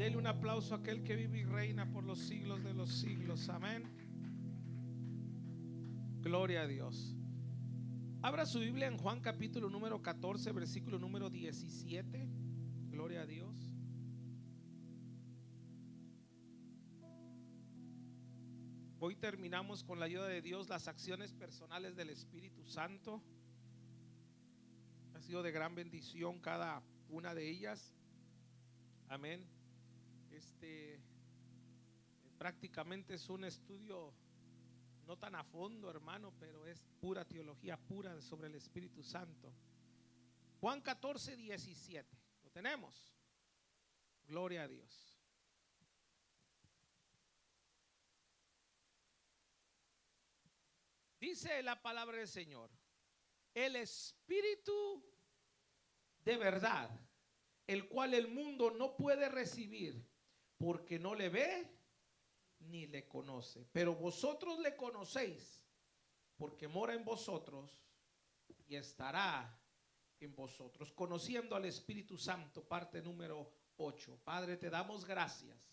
Dele un aplauso a aquel que vive y reina por los siglos de los siglos. Amén. Gloria a Dios. Abra su Biblia en Juan capítulo número 14, versículo número 17. Gloria a Dios. Hoy terminamos con la ayuda de Dios las acciones personales del Espíritu Santo. Ha sido de gran bendición cada una de ellas. Amén. Prácticamente es un estudio no tan a fondo, hermano, pero es pura teología pura sobre el Espíritu Santo. Juan 14, 17. ¿Lo tenemos? Gloria a Dios. Dice la palabra del Señor: el Espíritu de verdad, el cual el mundo no puede recibir, porque no le ve ni le conoce. Pero vosotros le conocéis, porque mora en vosotros y estará en vosotros. Conociendo al Espíritu Santo, parte número 8. Padre, te damos gracias.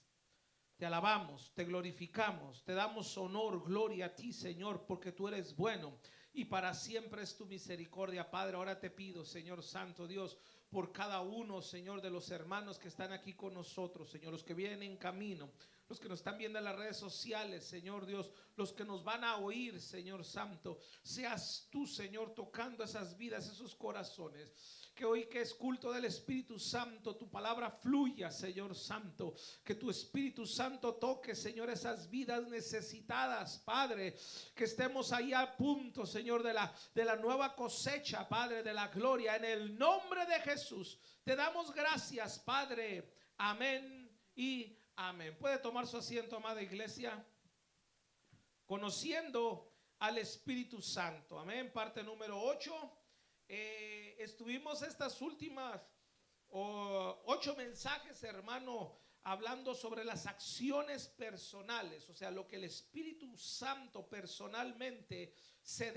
Te alabamos, te glorificamos, te damos honor, gloria a ti, Señor, porque tú eres bueno y para siempre es tu misericordia. Padre, ahora te pido, Señor Santo Dios, por cada uno, Señor, de los hermanos que están aquí con nosotros, Señor, los que vienen en camino, los que nos están viendo en las redes sociales, Señor Dios, los que nos van a oír, Señor Santo, seas tú, Señor, tocando esas vidas, esos corazones. Que hoy que es culto del Espíritu Santo, tu palabra fluya, Señor Santo. Que tu Espíritu Santo toque, Señor, esas vidas necesitadas, Padre. Que estemos ahí a punto, Señor, de la nueva cosecha, Padre, de la gloria. En el nombre de Jesús, te damos gracias, Padre. Amén y amén. Puede tomar su asiento, amada iglesia. Conociendo al Espíritu Santo. Amén. Parte número 8. Estuvimos estas últimas 8 mensajes, hermano, hablando sobre las acciones personales, o sea, lo que el Espíritu Santo personalmente se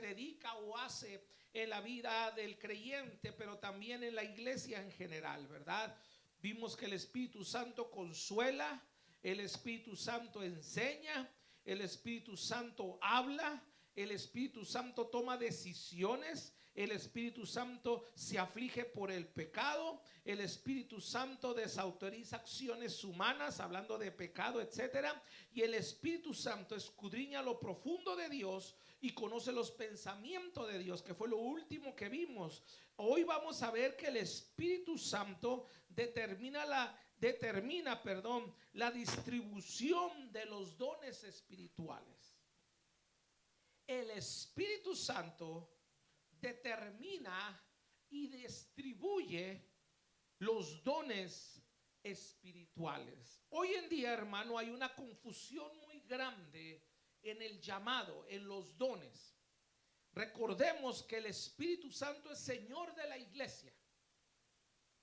dedica o hace en la vida del creyente, pero también en la iglesia en general, ¿verdad? Vimos que el Espíritu Santo consuela, el Espíritu Santo enseña, el Espíritu Santo habla, el Espíritu Santo toma decisiones, el Espíritu Santo se aflige por el pecado, el Espíritu Santo desautoriza acciones humanas, hablando de pecado, etcétera, y el Espíritu Santo escudriña lo profundo de Dios y conoce los pensamientos de Dios, que fue lo último que vimos. Hoy vamos a ver que el Espíritu Santo determina la distribución de los dones espirituales. El Espíritu Santo determina y distribuye los dones espirituales. Hoy en día, hermano, hay una confusión muy grande en el llamado, en los dones. Recordemos que el Espíritu Santo es Señor de la iglesia.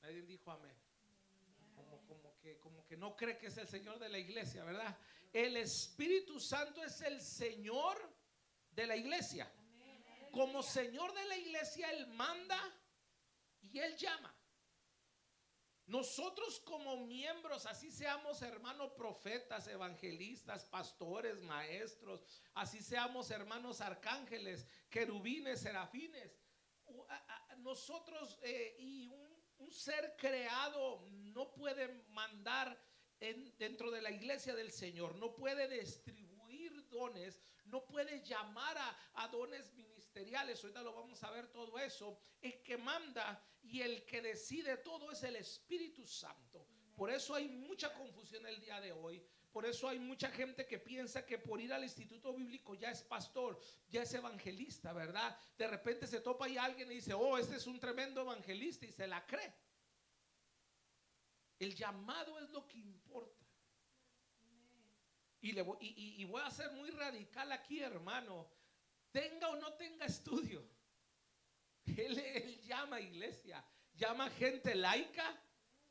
Nadie dijo amén. Como que no cree que es el Señor de la iglesia, ¿verdad? El Espíritu Santo es el Señor de la iglesia. Como Señor de la iglesia, Él manda y Él llama. Nosotros como miembros, así seamos hermanos profetas, evangelistas, pastores, maestros, así seamos hermanos arcángeles, querubines, serafines, nosotros y un ser creado no puede mandar dentro de la iglesia del Señor, no puede distribuir dones, no puede llamar a dones ministeriales. Ahorita lo vamos a ver todo eso. El que manda y el que decide todo es el Espíritu Santo. Por eso hay mucha confusión el día de hoy. Por eso hay mucha gente que piensa que por ir al instituto bíblico ya es pastor, ya es evangelista, ¿verdad? De repente se topa ahí alguien y dice: oh, este es un tremendo evangelista, y se la cree. El llamado es lo que importa. Y voy a ser muy radical aquí, hermano. Tenga o no tenga estudio, él llama iglesia, llama gente laica,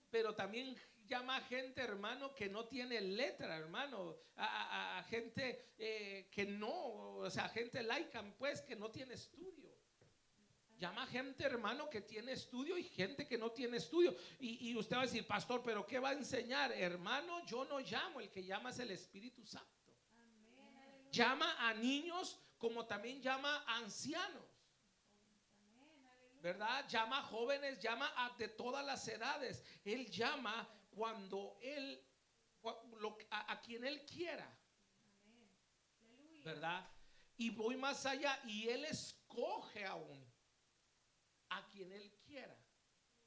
pero también llama gente, hermano, que no tiene letra, hermano, a gente que no, o sea, gente laica, pues, que no tiene estudio. Llama gente, hermano, que tiene estudio y gente que no tiene estudio. Y usted va a decir, pastor, ¿pero qué va a enseñar? Hermano, yo no llamo, el que llama es el Espíritu Santo. Llama a niños como también llama a ancianos, ¿verdad? Llama a jóvenes, llama de todas las edades. Él llama cuando él, a quien él quiera, ¿verdad? Y voy más allá, y él escoge aún a quien él quiera,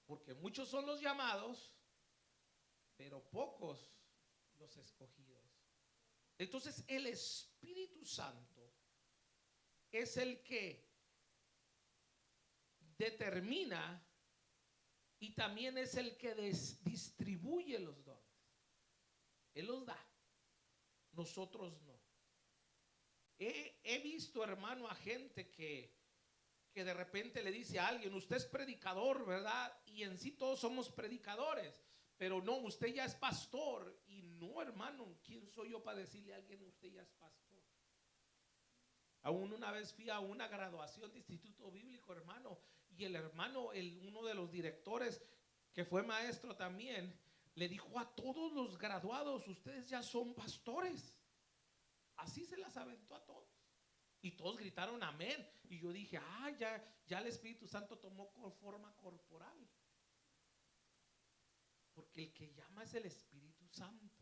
porque muchos son los llamados, pero pocos los escogidos. Entonces el Espíritu Santo es el que determina y también es el que distribuye los dones. Él los da, nosotros no. He visto, hermano, a gente que de repente le dice a alguien, usted es predicador, ¿verdad? Y en sí todos somos predicadores, pero no, usted ya es pastor. Y no, hermano, ¿quién soy yo para decirle a alguien, usted ya es pastor? Aún una vez fui a una graduación de instituto bíblico, hermano, y el hermano, uno de los directores, que fue maestro también, le dijo a todos los graduados, ustedes ya son pastores. Así se las aventó a todos. Y todos gritaron amén. Y yo dije, ya el Espíritu Santo tomó forma corporal. Porque el que llama es el Espíritu Santo.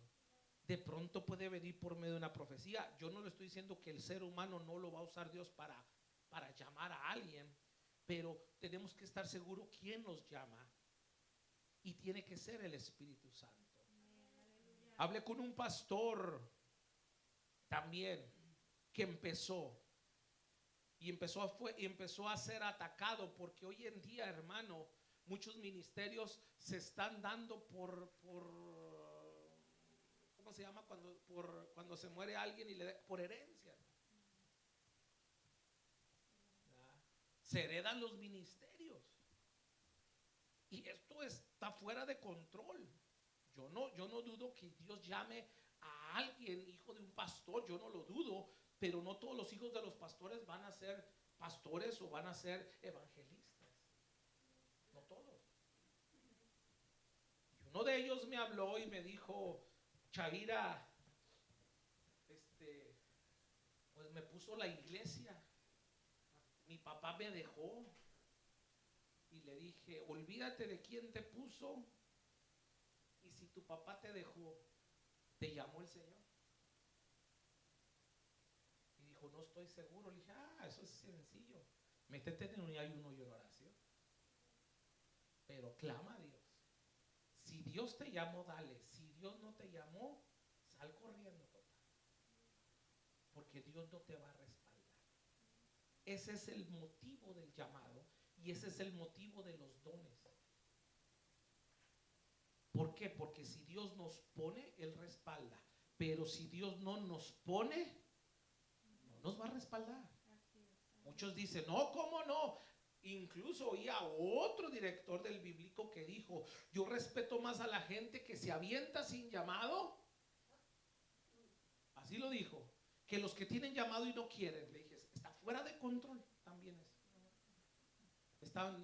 De pronto puede venir por medio de una profecía. Yo no le estoy diciendo que el ser humano no lo va a usar Dios para llamar a alguien, pero tenemos que estar seguros quién nos llama. Y tiene que ser el Espíritu Santo. Hablé con un pastor también que empezó a ser atacado, porque hoy en día, hermano, muchos ministerios se están dando por ¿cómo se llama? Cuando se muere alguien y por herencia. ¿Verdad? Se heredan los ministerios. Y esto está fuera de control. Yo no dudo que Dios llame a alguien hijo de un pastor, yo no lo dudo, pero no todos los hijos de los pastores van a ser pastores o van a ser evangelistas. No todos. Y uno de ellos me habló y me dijo, Chavira, pues me puso la iglesia, mi papá me dejó. Y le dije, olvídate de quién te puso. Y si tu papá te dejó, ¿te llamó el Señor? Y dijo, no estoy seguro. Le dije, eso es sencillo. Métete en un ayuno y en oración. Pero clama a Dios. Si Dios te llamó, dale. Si Dios no te llamó, sal corriendo, papá. Porque Dios no te va a respaldar. Ese es el motivo del llamado y ese es el motivo de los dones. ¿Por qué? Porque si Dios nos pone, Él respalda. Pero si Dios no nos pone, no nos va a respaldar. Muchos dicen, no, ¿cómo no? Incluso oí a otro director del bíblico que dijo, yo respeto más a la gente que se avienta sin llamado. Así lo dijo. Que los que tienen llamado y no quieren. Le dije, está fuera de control también eso.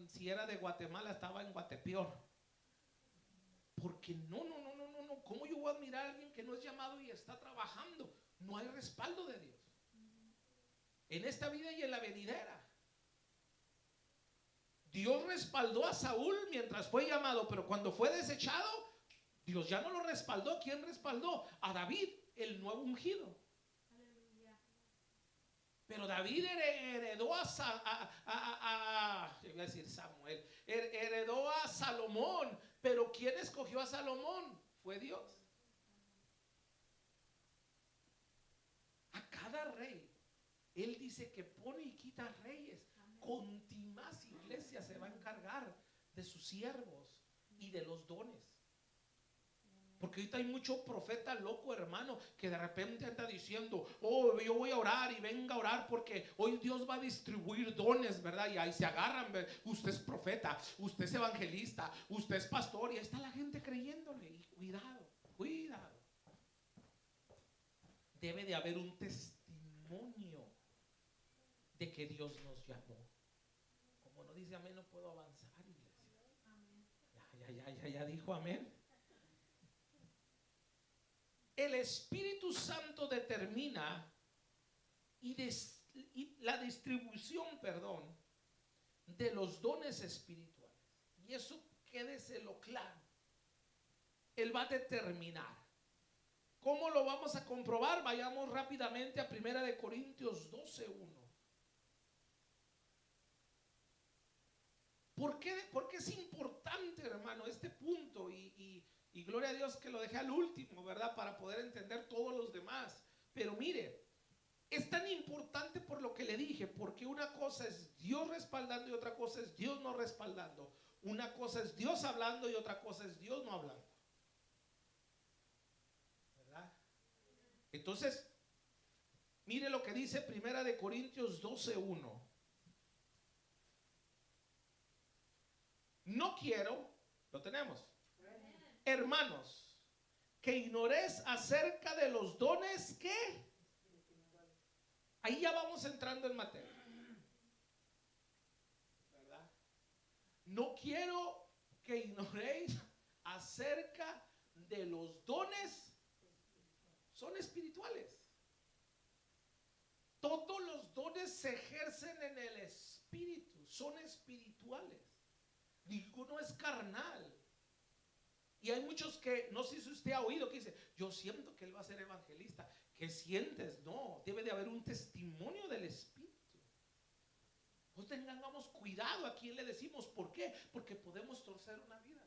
Si era de Guatemala, estaba en Guatepeor. Porque no. ¿Cómo yo voy a admirar a alguien que no es llamado y está trabajando? No hay respaldo de Dios. En esta vida y en la venidera. Dios respaldó a Saúl mientras fue llamado, pero cuando fue desechado, Dios ya no lo respaldó. ¿Quién respaldó? A David, el nuevo ungido. Pero David heredó yo iba a decir Samuel, heredó a Salomón. Pero ¿quién escogió a Salomón? Fue Dios. A cada rey, Él dice que pone y quita reyes. Contimás iglesia se va a encargar de sus siervos y de los dones. Porque ahorita hay mucho profeta loco, hermano, que de repente anda diciendo, yo voy a orar y venga a orar porque hoy Dios va a distribuir dones, ¿verdad? Y ahí se agarran, usted es profeta, usted es evangelista, usted es pastor, y ahí está la gente creyéndole. Y cuidado. Debe de haber un testimonio de que Dios nos llamó. Como no dice amén, no puedo avanzar, iglesia. Ya dijo amén. El Espíritu Santo determina y la distribución, perdón, de los dones espirituales. Y eso quédeselo claro. Él va a determinar. ¿Cómo lo vamos a comprobar? Vayamos rápidamente a 1 Corintios 12:1. ¿Por qué es importante, hermano, este punto? Y gloria a Dios que lo dejé al último, ¿verdad? Para poder entender todos los demás. Pero mire, es tan importante por lo que le dije, porque una cosa es Dios respaldando y otra cosa es Dios no respaldando. Una cosa es Dios hablando y otra cosa es Dios no hablando. ¿Verdad? Entonces, mire lo que dice 1 Corintios 12:1. No quiero, lo tenemos, hermanos, que ignoréis acerca de los dones que... Ahí ya vamos entrando en materia, ¿verdad? No quiero que ignoréis acerca de los dones, son espirituales. Todos los dones se ejercen en el espíritu, son espirituales. Ninguno es carnal. Y hay muchos que, no sé si usted ha oído, que dice, yo siento que él va a ser evangelista. ¿Qué sientes? No, debe de haber un testimonio del Espíritu. Pues tengamos cuidado a quién le decimos. ¿Por qué? Porque podemos torcer una vida.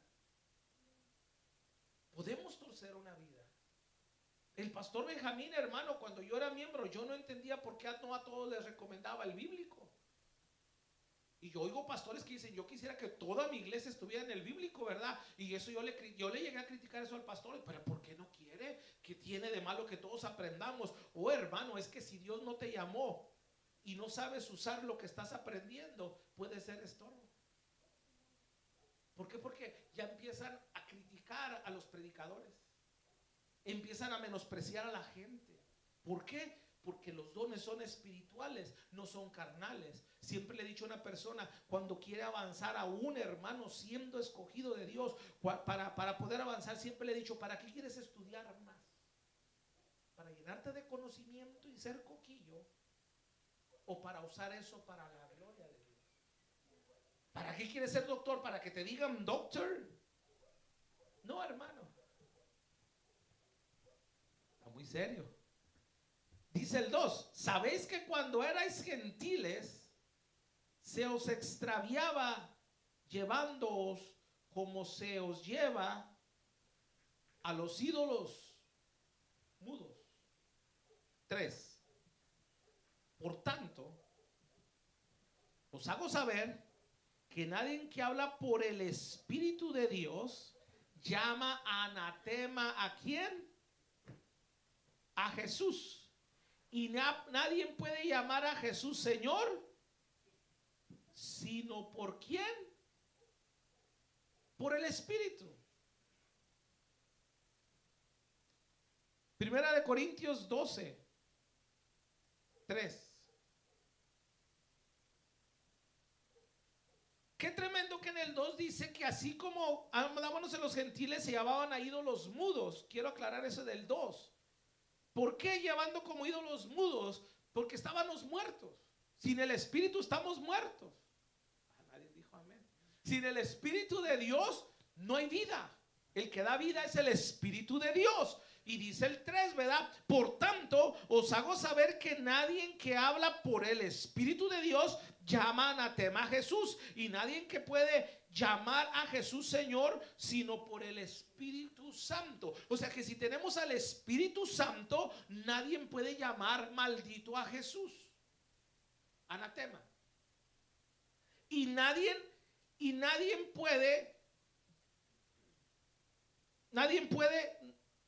Podemos torcer una vida. El pastor Benjamín, hermano, cuando yo era miembro, yo no entendía por qué no a todos les recomendaba el bíblico. Y yo oigo pastores que dicen, yo quisiera que toda mi iglesia estuviera en el bíblico, ¿verdad? Y eso yo le llegué a criticar eso al pastor. Pero ¿por qué no quiere? ¿Qué tiene de malo que todos aprendamos? Oh, hermano, es que si Dios no te llamó y no sabes usar lo que estás aprendiendo, puede ser estorbo. ¿Por qué? Porque ya empiezan a criticar a los predicadores. Empiezan a menospreciar a la gente. ¿Por qué? Porque los dones son espirituales, no son carnales. Siempre le he dicho a una persona, cuando quiere avanzar a un hermano siendo escogido de Dios, para poder avanzar, siempre le he dicho, ¿para qué quieres estudiar más? ¿Para llenarte de conocimiento y ser coquillo? ¿O para usar eso para la gloria de Dios? ¿Para qué quieres ser doctor? ¿Para que te digan doctor? No, hermano. Está muy serio. Dice el 2, ¿sabéis que cuando erais gentiles se os extraviaba llevándoos como se os lleva a los ídolos mudos? 3, por tanto, os hago saber que nadie que habla por el Espíritu de Dios llama anatema ¿a quién? A Jesús. Y nadie puede llamar a Jesús Señor, sino ¿por quién? Por el Espíritu. 1 Corintios 12:3. Qué tremendo que en el 2 dice que así como andábamos en los gentiles se llamaban a ídolos mudos. Quiero aclarar eso del 2. ¿Por qué llevando como ídolos mudos? Porque estábamos muertos. Sin el Espíritu estamos muertos. Nadie dijo amén. Sin el Espíritu de Dios no hay vida. El que da vida es el Espíritu de Dios. Y dice el 3, ¿verdad? Por tanto, os hago saber que nadie que habla por el Espíritu de Dios llama anatema a Jesús. Y nadie que puede llamar a Jesús Señor, sino por el Espíritu Santo. O sea que si tenemos al Espíritu Santo, nadie puede llamar maldito a Jesús. Anatema. Y nadie puede,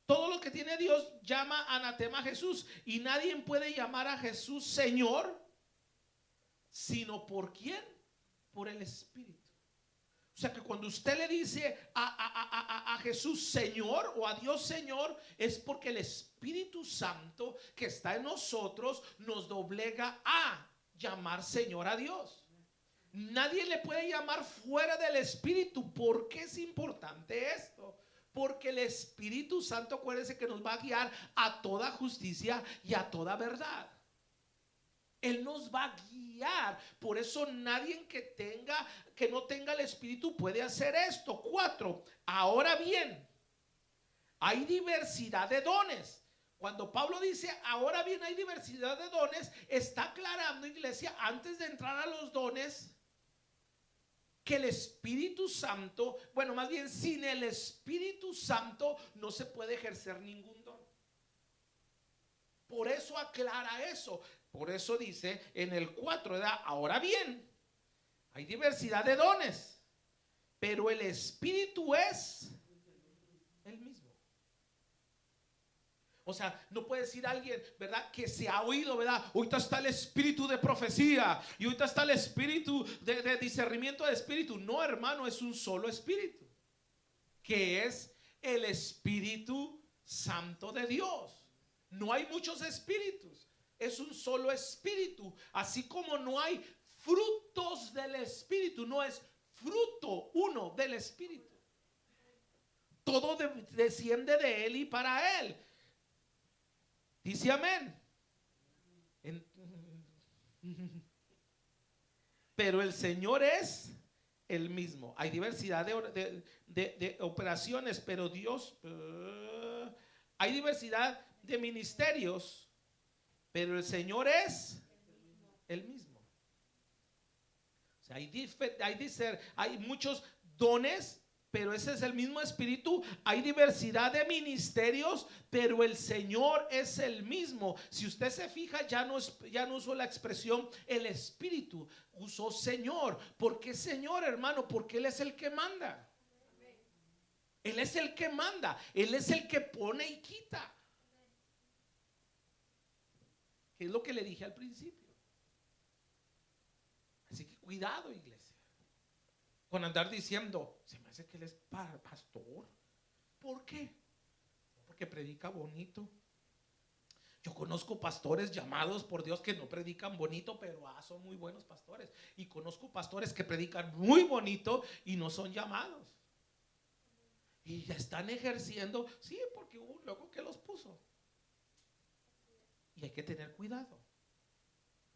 todo lo que tiene Dios llama anatema a Jesús. Y nadie puede llamar a Jesús Señor, sino ¿por quién? Por el Espíritu. O sea que cuando usted le dice a Jesús Señor o a Dios Señor, es porque el Espíritu Santo que está en nosotros nos doblega a llamar Señor a Dios. Nadie le puede llamar fuera del Espíritu. ¿Por qué es importante esto? Porque el Espíritu Santo, acuérdense que nos va a guiar a toda justicia y a toda verdad. Él nos va a guiar. Por eso nadie que no tenga el Espíritu puede hacer esto. 4. Ahora bien, hay diversidad de dones. Cuando Pablo dice, ahora bien hay diversidad de dones, está aclarando, iglesia, antes de entrar a los dones, que el Espíritu Santo, bueno, más bien sin el Espíritu Santo no se puede ejercer ningún don. Por eso aclara eso. Por eso dice en el 4, ¿verdad? Ahora bien, hay diversidad de dones, pero el Espíritu es el mismo. O sea, no puede decir alguien, ¿verdad? Que se ha oído, ¿verdad? Ahorita está el espíritu de profecía y ahorita está el espíritu de discernimiento de espíritu. No, hermano, es un solo espíritu, que es el Espíritu Santo de Dios. No hay muchos espíritus, es un solo espíritu. Así como no hay frutos del espíritu, no es fruto uno del espíritu. Todo desciende de él y para él. Dice amén. Pero el Señor es el mismo. Hay diversidad de operaciones, pero Dios, hay diversidad de ministerios, pero el Señor es el mismo. O sea, hay muchos dones, pero ese es el mismo espíritu. Hay diversidad de ministerios, pero el Señor es el mismo. Si usted se fija, ya no usó la expresión el espíritu, usó Señor. ¿Por qué Señor, hermano? Porque Él es el que manda. Él es el que manda. Él es el que pone y quita. Que es lo que le dije al principio. Así que cuidado, iglesia, con andar diciendo, se me hace que él es pastor. ¿Por qué? Porque predica bonito. Yo conozco pastores llamados por Dios que no predican bonito, pero son muy buenos pastores. Y conozco pastores que predican muy bonito y no son llamados. Y ya están ejerciendo, sí, porque hubo un loco que los puso. Y hay que tener cuidado.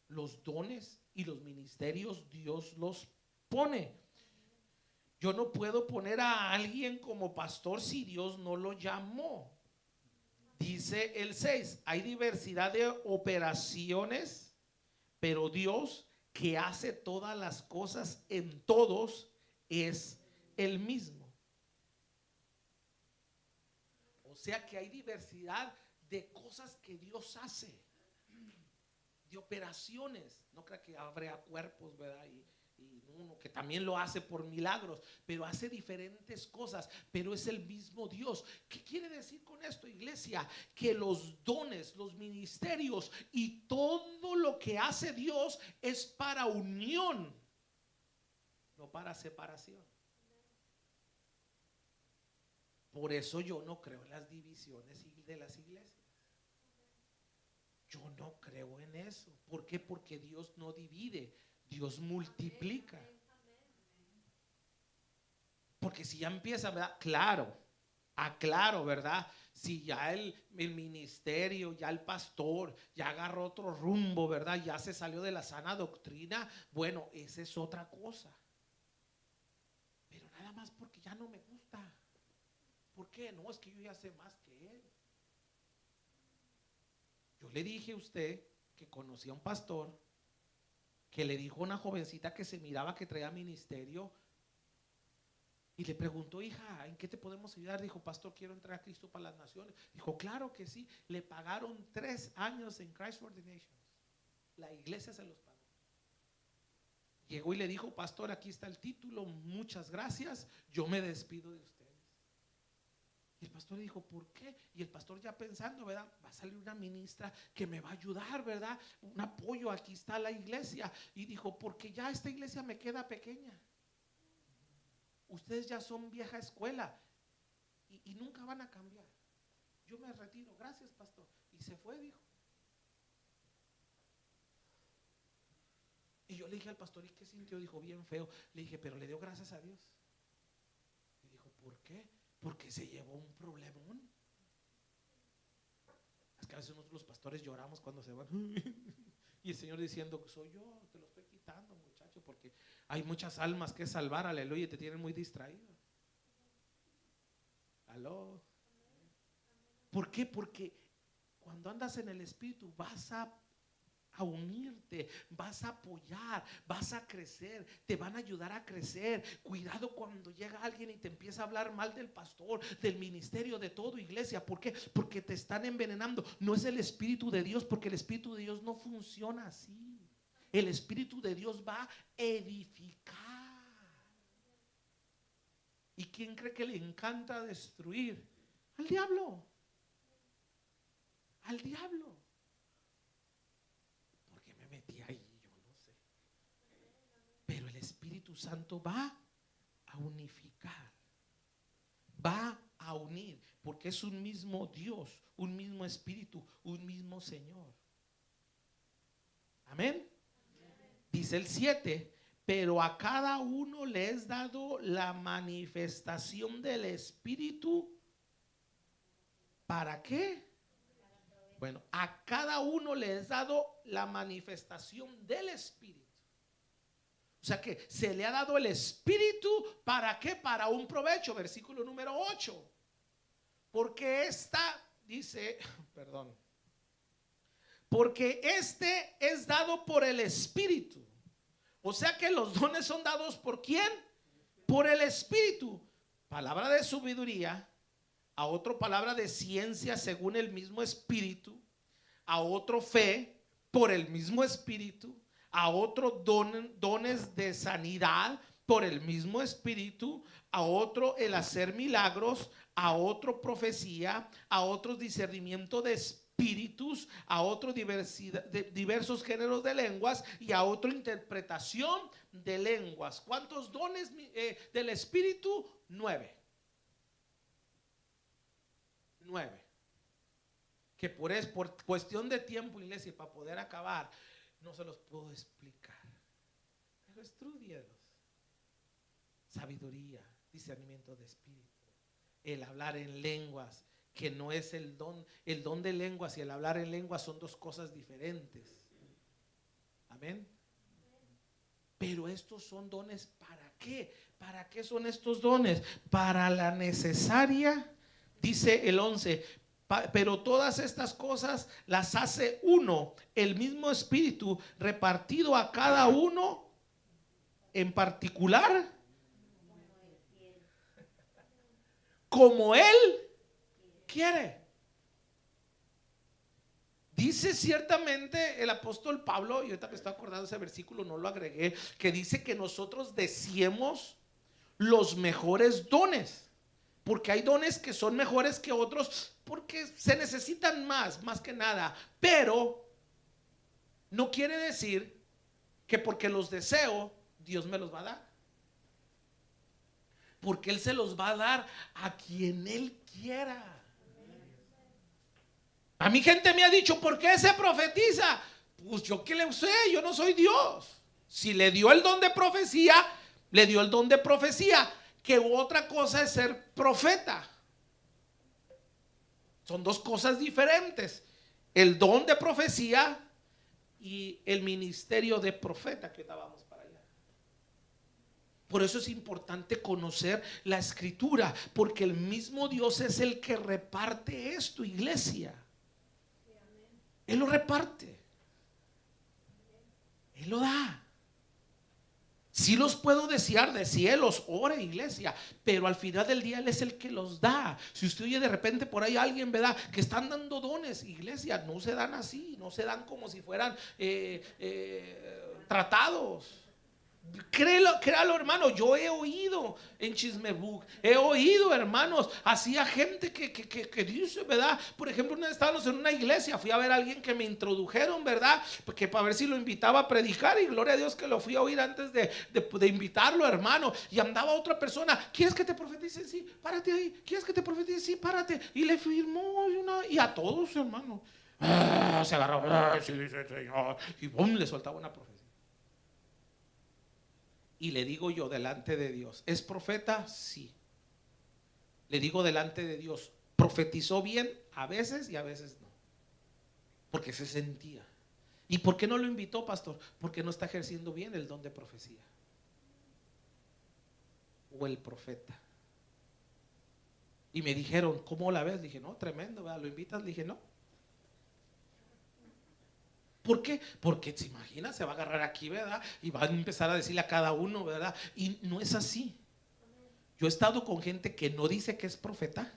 Los dones y los ministerios Dios los pone. Yo no puedo poner a alguien como pastor si Dios no lo llamó. Dice el 6, hay diversidad de operaciones, pero Dios que hace todas las cosas en todos es el mismo. O sea que hay diversidad de cosas que Dios hace, de operaciones. No creo que habrá cuerpos, ¿verdad? Y uno que también lo hace por milagros, pero hace diferentes cosas, pero es el mismo Dios. ¿Qué quiere decir con esto, iglesia? Que los dones, los ministerios y todo lo que hace Dios es para unión, no para separación. Por eso yo no creo en las divisiones de las iglesias. Yo no creo en eso. ¿Por qué? Porque Dios no divide, Dios multiplica. Porque si ya empieza, ¿verdad? Aclaro, ¿verdad? Si ya el ministerio, ya el pastor, ya agarró otro rumbo, ¿verdad? Ya se salió de la sana doctrina. Bueno, esa es otra cosa. Pero nada más porque ya no me gusta. ¿Por qué? No, es que yo ya sé más que él. Yo le dije a usted que conocía a un pastor que le dijo a una jovencita que se miraba que traía ministerio y le preguntó, hija, ¿en qué te podemos ayudar? Dijo, pastor, quiero entrar a Cristo para las Naciones. Dijo, claro que sí. Le pagaron 3 años en Christ for the Nations. La iglesia se los pagó. Llegó y le dijo, pastor, aquí está el título, muchas gracias, yo me despido de ustedes. Y el pastor dijo, ¿por qué? Y el pastor ya pensando, ¿verdad? Va a salir una ministra que me va a ayudar, ¿verdad? Un apoyo, aquí está la iglesia. Y dijo, porque ya esta iglesia me queda pequeña. Ustedes ya son vieja escuela y nunca van a cambiar. Yo me retiro, gracias, pastor. Y se fue, dijo. Y yo le dije al pastor, ¿y qué sintió? Dijo, bien feo. Le dije, pero le dio gracias a Dios. Y dijo, ¿por qué? Porque se llevó un problemón. Es que a veces nosotros los pastores lloramos cuando se van. Y el Señor diciendo, soy yo, te lo estoy quitando, muchacho, porque hay muchas almas que salvar, aleluya, y te tienen muy distraído. Aló. ¿Por qué? Porque cuando andas en el Espíritu vas a unirte, vas a apoyar, vas a crecer, te van a ayudar a crecer. Cuidado cuando llega alguien y te empieza a hablar mal del pastor, del ministerio, de todo, iglesia. ¿Por qué? Porque te están envenenando. No es el Espíritu de Dios, porque el Espíritu de Dios no funciona así. El Espíritu de Dios va a edificar. ¿Y quién cree que le encanta destruir? Al diablo. Al diablo. Metí ahí, yo no sé. Pero el Espíritu Santo va a unificar, va a unir, porque es un mismo Dios, un mismo Espíritu, un mismo Señor. Amén. Dice el 7, pero a cada uno le es dado la manifestación del Espíritu. ¿Para qué? Bueno, a cada uno le es dado la manifestación del Espíritu. O sea que se le ha dado el Espíritu, ¿para qué? Para un provecho. Versículo número 8. Porque dice, perdón. Porque este es dado por el Espíritu. O sea que los dones son dados ¿por quién? Por el Espíritu. Palabra de sabiduría. A otro palabra de ciencia según el mismo Espíritu, a otro fe por el mismo Espíritu, a otro dones de sanidad por el mismo Espíritu, a otro el hacer milagros, a otro profecía, a otro discernimiento de espíritus, a otro diversos géneros de lenguas y a otro interpretación de lenguas. ¿Cuántos dones del Espíritu? 9. Que por cuestión de tiempo, iglesia, para poder acabar, no se los puedo explicar. Pero estudienlos. Sabiduría, discernimiento de espíritu, el hablar en lenguas, que no es el don de lenguas y el hablar en lenguas son dos cosas diferentes. Amén. Pero estos son dones, ¿para qué? ¿Para qué son estos dones? Para la necesaria. Dice el 11, pero todas estas cosas las hace uno, el mismo Espíritu, repartido a cada uno en particular, como Él quiere. Dice ciertamente el apóstol Pablo, y ahorita me estoy acordando de ese versículo, no lo agregué, que dice que nosotros deseemos los mejores dones. Porque hay dones que son mejores que otros porque se necesitan más que nada. Pero no quiere decir que porque los deseo, Dios me los va a dar. Porque Él se los va a dar a quien Él quiera. A mi gente me ha dicho, ¿por qué se profetiza? Pues yo qué le sé, yo no soy Dios. Si le dio el don de profecía, le dio el don de profecía. Que otra cosa es ser profeta. Son dos cosas diferentes. El don de profecía y el ministerio de profeta, que vamos para allá. Por eso es importante conocer la Escritura, porque el mismo Dios es el que reparte esto, iglesia. Él lo reparte. Él lo da. Si los puedo desear de cielos, ore, iglesia, pero al final del día Él es el que los da. Si usted oye de repente por ahí a alguien, ¿verdad?, que están dando dones, iglesia, no se dan así, no se dan como si fueran tratados. Créalo, hermano. Yo he oído en Chismebook, he oído, hermanos, así a gente que dice, ¿verdad? Por ejemplo, una vez estábamos en una iglesia, fui a ver a alguien que me introdujeron, ¿verdad? Porque para ver si lo invitaba a predicar, y gloria a Dios que lo fui a oír antes de invitarlo, hermano. Y andaba otra persona, ¿quieres que te profetice? Sí, párate ahí. ¿Quieres que te profetice? Sí, párate. Y le firmó y a todos, hermano, se agarró, sí, dice el Señor, y boom, le soltaba una profecía. Y le digo yo delante de Dios, ¿es profeta? Sí. Le digo delante de Dios, profetizó bien a veces y a veces no, porque se sentía. ¿Y por qué no lo invitó, pastor? Porque no está ejerciendo bien el don de profecía o el profeta. Y me dijeron, ¿cómo la ves? Dije, no, tremendo, ¿verdad? ¿Lo invitas? Dije, no. ¿Por qué? Porque se imagina, se va a agarrar aquí, ¿verdad? Y va a empezar a decirle a cada uno, ¿verdad? Y no es así. Yo he estado con gente que no dice que es profeta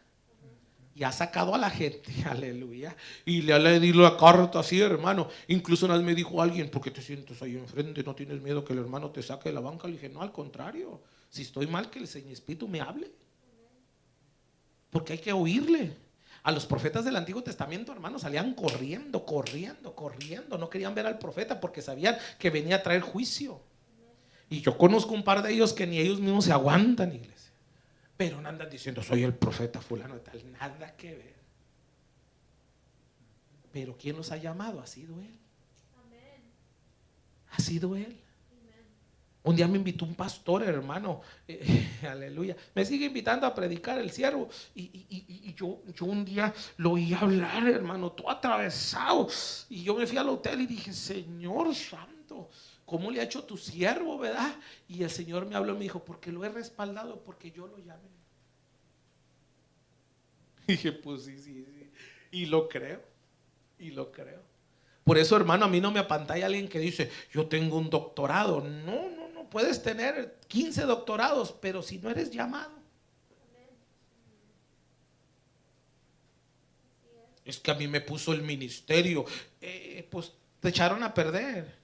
y ha sacado a la gente, aleluya, y le ha leído la carta así, hermano. Incluso una vez me dijo alguien, ¿por qué te sientes ahí enfrente? ¿No tienes miedo que el hermano te saque de la banca? Le dije, no, al contrario, si estoy mal, que el Señor Espíritu me hable, porque hay que oírle. A los profetas del Antiguo Testamento, hermanos, salían corriendo, corriendo, corriendo. No querían ver al profeta porque sabían que venía a traer juicio. Y yo conozco un par de ellos que ni ellos mismos se aguantan, iglesia. Pero no andan diciendo, soy el profeta fulano de tal. Nada que ver. Pero ¿quién los ha llamado? Ha sido Él. Ha sido Él. Un día me invitó un pastor, hermano, aleluya, me sigue invitando a predicar el siervo. Y yo un día lo oí hablar, hermano, todo atravesado. Y yo me fui al hotel y dije, Señor santo, ¿cómo le ha hecho tu siervo, verdad? Y el Señor me habló y me dijo, porque lo he respaldado, porque yo lo llamé. Y dije, pues sí. Y lo creo, y lo creo. Por eso, hermano, a mí no me apantalla alguien que dice, yo tengo un doctorado. No, puedes tener 15 doctorados, pero si no eres llamado. Es que a mí me puso el ministerio, pues te echaron a perder.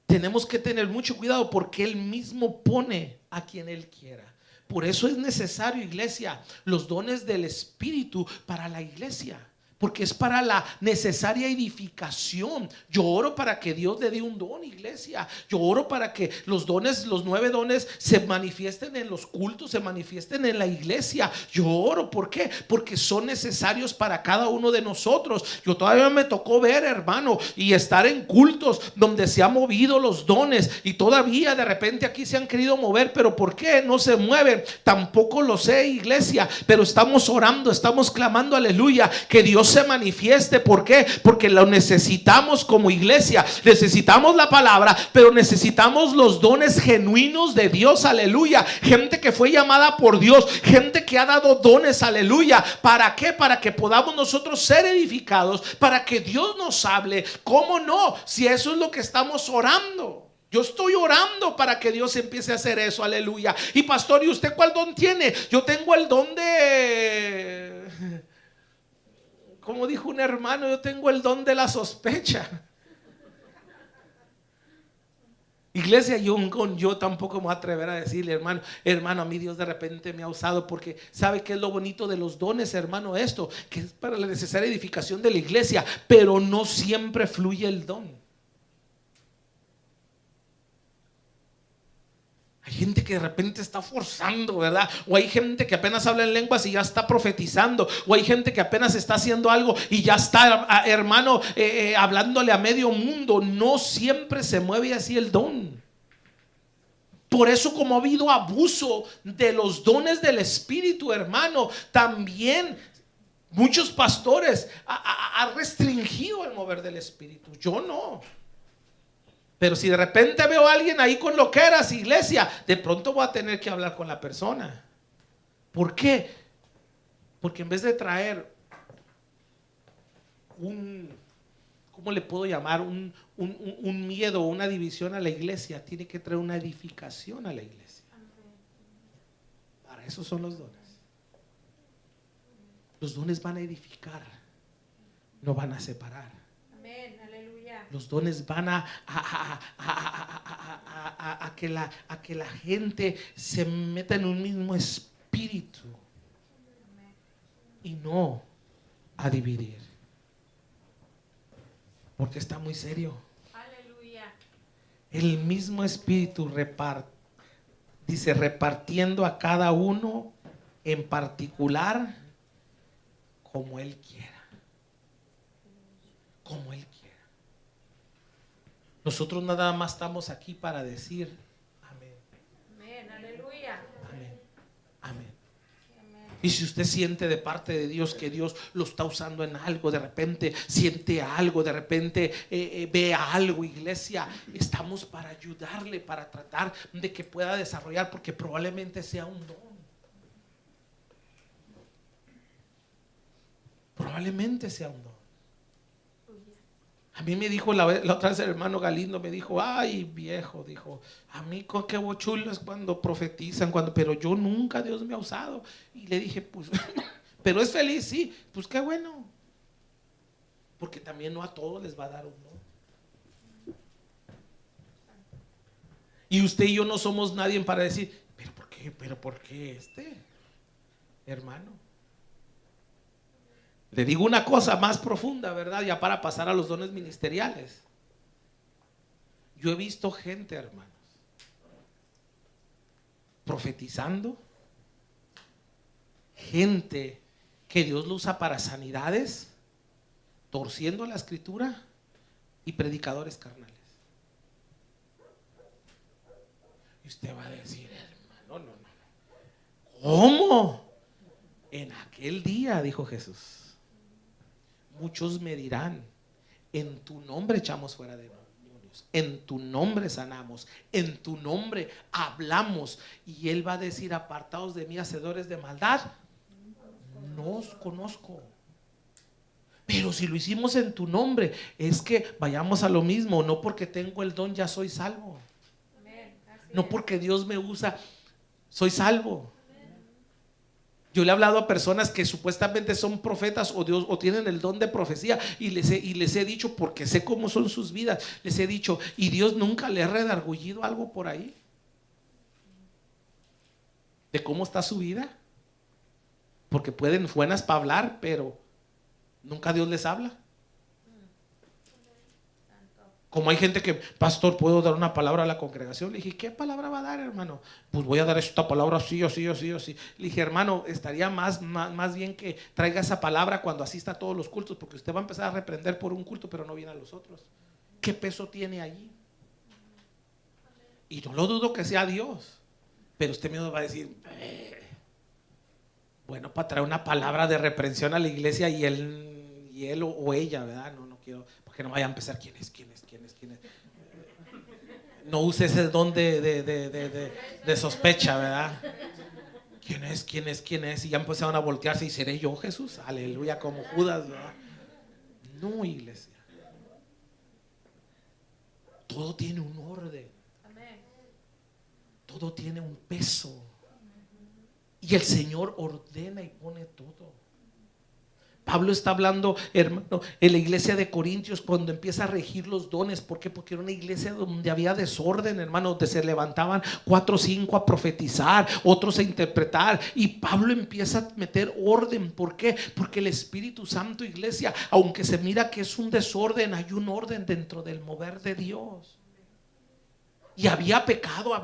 Tenemos que tener mucho cuidado porque Él mismo pone a quien Él quiera. Por eso es necesario, iglesia, los dones del Espíritu para la iglesia, porque es para la necesaria edificación. Yo oro para que Dios le dé un don, iglesia. Yo oro para que los dones, los 9 dones se manifiesten en los cultos, se manifiesten en la iglesia. Yo oro, ¿por qué? Porque son necesarios para cada uno de nosotros. Yo todavía me tocó ver, hermano, y estar en cultos donde se han movido los dones y todavía de repente aquí se han querido mover, pero ¿por qué no se mueven? Tampoco lo sé, iglesia, pero estamos orando, estamos clamando, aleluya, que Dios se manifieste. ¿Por qué? Porque lo necesitamos como iglesia. Necesitamos la palabra, pero necesitamos los dones genuinos de Dios, aleluya. Gente que fue llamada por Dios, gente que ha dado dones, aleluya. ¿Para qué? Para que podamos nosotros ser edificados, para que Dios nos hable. ¿Cómo no? Si eso es lo que estamos orando. Yo estoy orando para que Dios empiece a hacer eso, aleluya. Y pastor, ¿y usted cuál don tiene? Yo tengo el don de... Como dijo un hermano, yo tengo el don de la sospecha. Iglesia, yo tampoco me voy a atrever a decirle, hermano, a mí Dios de repente me ha usado, porque sabe que es lo bonito de los dones, hermano, esto, que es para la necesaria edificación de la iglesia, pero no siempre fluye el don. Hay gente que de repente está forzando, ¿verdad? O hay gente que apenas habla en lenguas y ya está profetizando. O hay gente que apenas está haciendo algo y ya está, hermano, hablándole a medio mundo. No siempre se mueve así el don. Por eso, como ha habido abuso de los dones del Espíritu, hermano, también muchos pastores han restringido el mover del Espíritu. Yo no. Pero si de repente veo a alguien ahí con loqueras, iglesia, de pronto voy a tener que hablar con la persona. ¿Por qué? Porque en vez de traer ¿cómo le puedo llamar? Un miedo o una división a la iglesia, tiene que traer una edificación a la iglesia. Para eso son los dones. Los dones van a edificar, no van a separar. Los dones van a que la gente se meta en un mismo espíritu y no a dividir. Porque está muy serio. Aleluya. El mismo espíritu dice, repartiendo a cada uno en particular como Él quiera. Como Él quiera. Nosotros nada más estamos aquí para decir amén. Amén. Amén. Y si usted siente de parte de Dios que Dios lo está usando en algo, de repente siente algo, de repente ve algo, iglesia, estamos para ayudarle, para tratar de que pueda desarrollar, porque probablemente sea un don. Probablemente sea un don. A mí me dijo la otra vez el hermano Galindo, me dijo, ay viejo, dijo, a mí qué chulo es cuando profetizan, pero yo nunca Dios me ha usado. Y le dije, pues, pero es feliz, sí, pues qué bueno. Porque también no a todos les va a dar un don. Y usted y yo no somos nadie para decir, pero ¿por qué hermano? Le digo una cosa más profunda, ¿verdad? Ya para pasar a los dones ministeriales. Yo he visto gente, hermanos, profetizando, gente que Dios lo usa para sanidades, torciendo la escritura, y predicadores carnales. Y usted va a decir, hermano, no. ¿Cómo? En aquel día, dijo Jesús, muchos me dirán, en tu nombre echamos fuera demonios, en tu nombre sanamos, en tu nombre hablamos. Y Él va a decir, apartados de mí, hacedores de maldad, no os conozco. Pero si lo hicimos en tu nombre, es que vayamos a lo mismo. No porque tengo el don ya soy salvo. No porque Dios me usa soy salvo. Yo le he hablado a personas que supuestamente son profetas o tienen el don de profecía, y les he dicho, porque sé cómo son sus vidas, les he dicho, ¿y Dios nunca le ha redargullido algo por ahí? ¿De cómo está su vida? Porque pueden buenas para hablar, pero nunca Dios les habla. Como hay gente que, pastor, ¿puedo dar una palabra a la congregación? Le dije, ¿qué palabra va a dar, hermano? Pues voy a dar esta palabra así, así, así, así. Le dije, hermano, estaría más bien que traiga esa palabra cuando asista a todos los cultos, porque usted va a empezar a reprender por un culto, pero no viene a los otros. ¿Qué peso tiene allí? Y no lo dudo que sea Dios, pero usted mismo va a decir, bueno, para traer una palabra de reprensión a la iglesia, y él o ella, ¿verdad? No quiero, porque no vaya a empezar, ¿quién es? No use ese don de sospecha, ¿verdad? ¿Quién es? Y ya empezaron a voltearse, y seré yo, Jesús, aleluya, como Judas, ¿verdad? No, iglesia. Todo tiene un orden. Todo tiene un peso. Y el Señor ordena y pone todo. Pablo está hablando, hermano, en la iglesia de Corintios, cuando empieza a regir los dones. ¿Por qué? Porque era una iglesia donde había desorden, hermano, donde se levantaban 4 o 5 a profetizar, otros a interpretar, y Pablo empieza a meter orden. ¿Por qué? Porque el Espíritu Santo, iglesia, aunque se mira que es un desorden, hay un orden dentro del mover de Dios. Y había pecado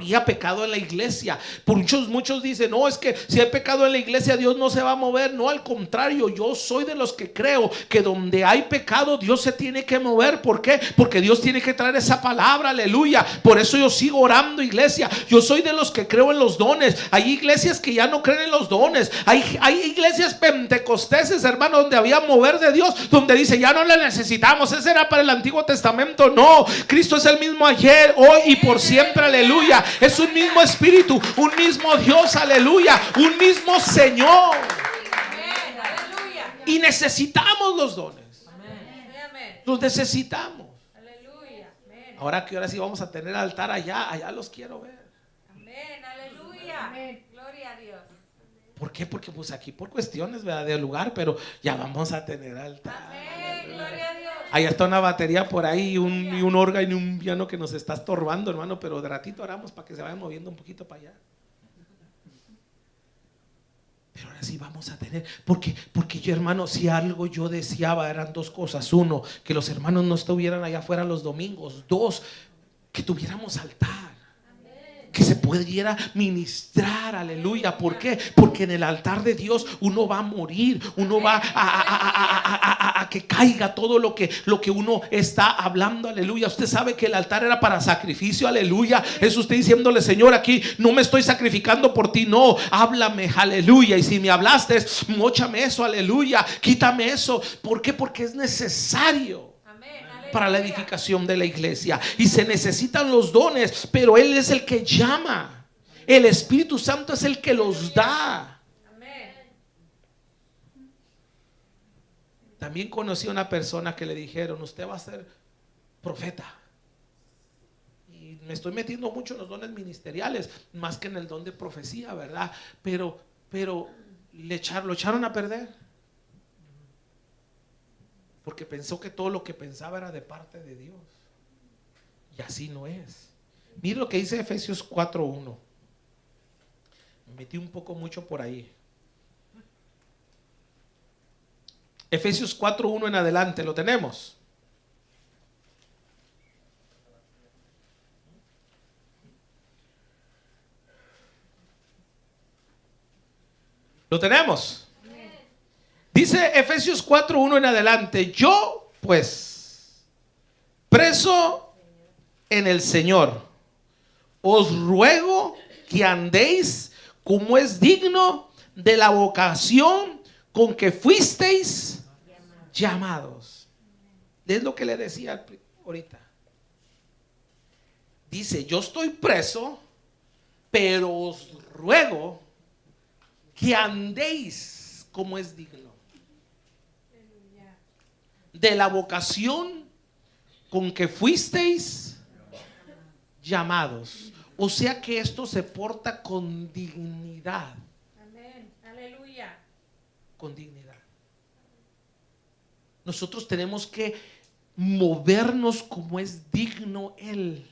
en la iglesia. Muchos dicen, no, es que si hay pecado en la iglesia, Dios no se va a mover. No, al contrario, yo soy de los que creo que donde hay pecado, Dios se tiene que mover. ¿Por qué? Porque Dios tiene que traer esa palabra, aleluya. Por eso yo sigo orando, iglesia. Yo soy de los que creo en los dones. Hay iglesias que ya no creen en los dones. Hay iglesias pentecosteses, hermano, donde había mover de Dios, donde dice, ya no le necesitamos. Ese era para el Antiguo Testamento. No, Cristo es el mismo ayer, hoy y por siempre, aleluya. Es un mismo espíritu, un mismo Dios, aleluya, un mismo Señor. Y necesitamos los dones. Los necesitamos. Ahora sí vamos a tener altar allá los quiero ver. Amén, aleluya. Gloria a Dios. ¿Por qué? Porque pues aquí por cuestiones, ¿verdad?, de lugar, pero ya vamos a tener altar. Amén, gloria a Dios. Ahí está una batería por ahí, y un órgano y un piano que nos está estorbando, hermano, pero de ratito oramos para que se vaya moviendo un poquito para allá. Pero ahora sí vamos a tener, porque yo, hermano, si algo yo deseaba eran 2 cosas. 1, que los hermanos no estuvieran allá afuera los domingos. 2, que tuviéramos altar. que se pudiera ministrar, aleluya. ¿Por qué? Porque en el altar de Dios uno va a morir, uno va a que caiga todo lo que uno está hablando, aleluya. Usted sabe que el altar era para sacrificio, aleluya. Es usted diciéndole: Señor, aquí no me estoy sacrificando por ti, no, háblame, aleluya. Y si me hablaste, móchame eso, aleluya, quítame eso. ¿Por qué? Porque es necesario para la edificación de la iglesia, y se necesitan los dones, pero Él es el que llama. El Espíritu Santo es el que los da. También conocí a una persona que le dijeron: usted va a ser profeta. Y me estoy metiendo mucho en los dones ministeriales, más que en el don de profecía, ¿verdad? Pero lo echaron a perder, porque pensó que todo lo que pensaba era de parte de Dios, y así no es. Mira lo que dice Efesios 4:1. Me metí un poco mucho por ahí. Efesios 4:1 en adelante, ¿lo tenemos? ¿Lo tenemos? Dice Efesios 4:1 en adelante: yo pues, preso en el Señor, os ruego que andéis como es digno de la vocación con que fuisteis llamados. Es lo que le decía ahorita. Dice: yo estoy preso, pero os ruego que andéis como es digno de la vocación con que fuisteis llamados. O sea que esto se porta con dignidad. Amén. Aleluya. Con dignidad. Nosotros tenemos que movernos como es digno Él.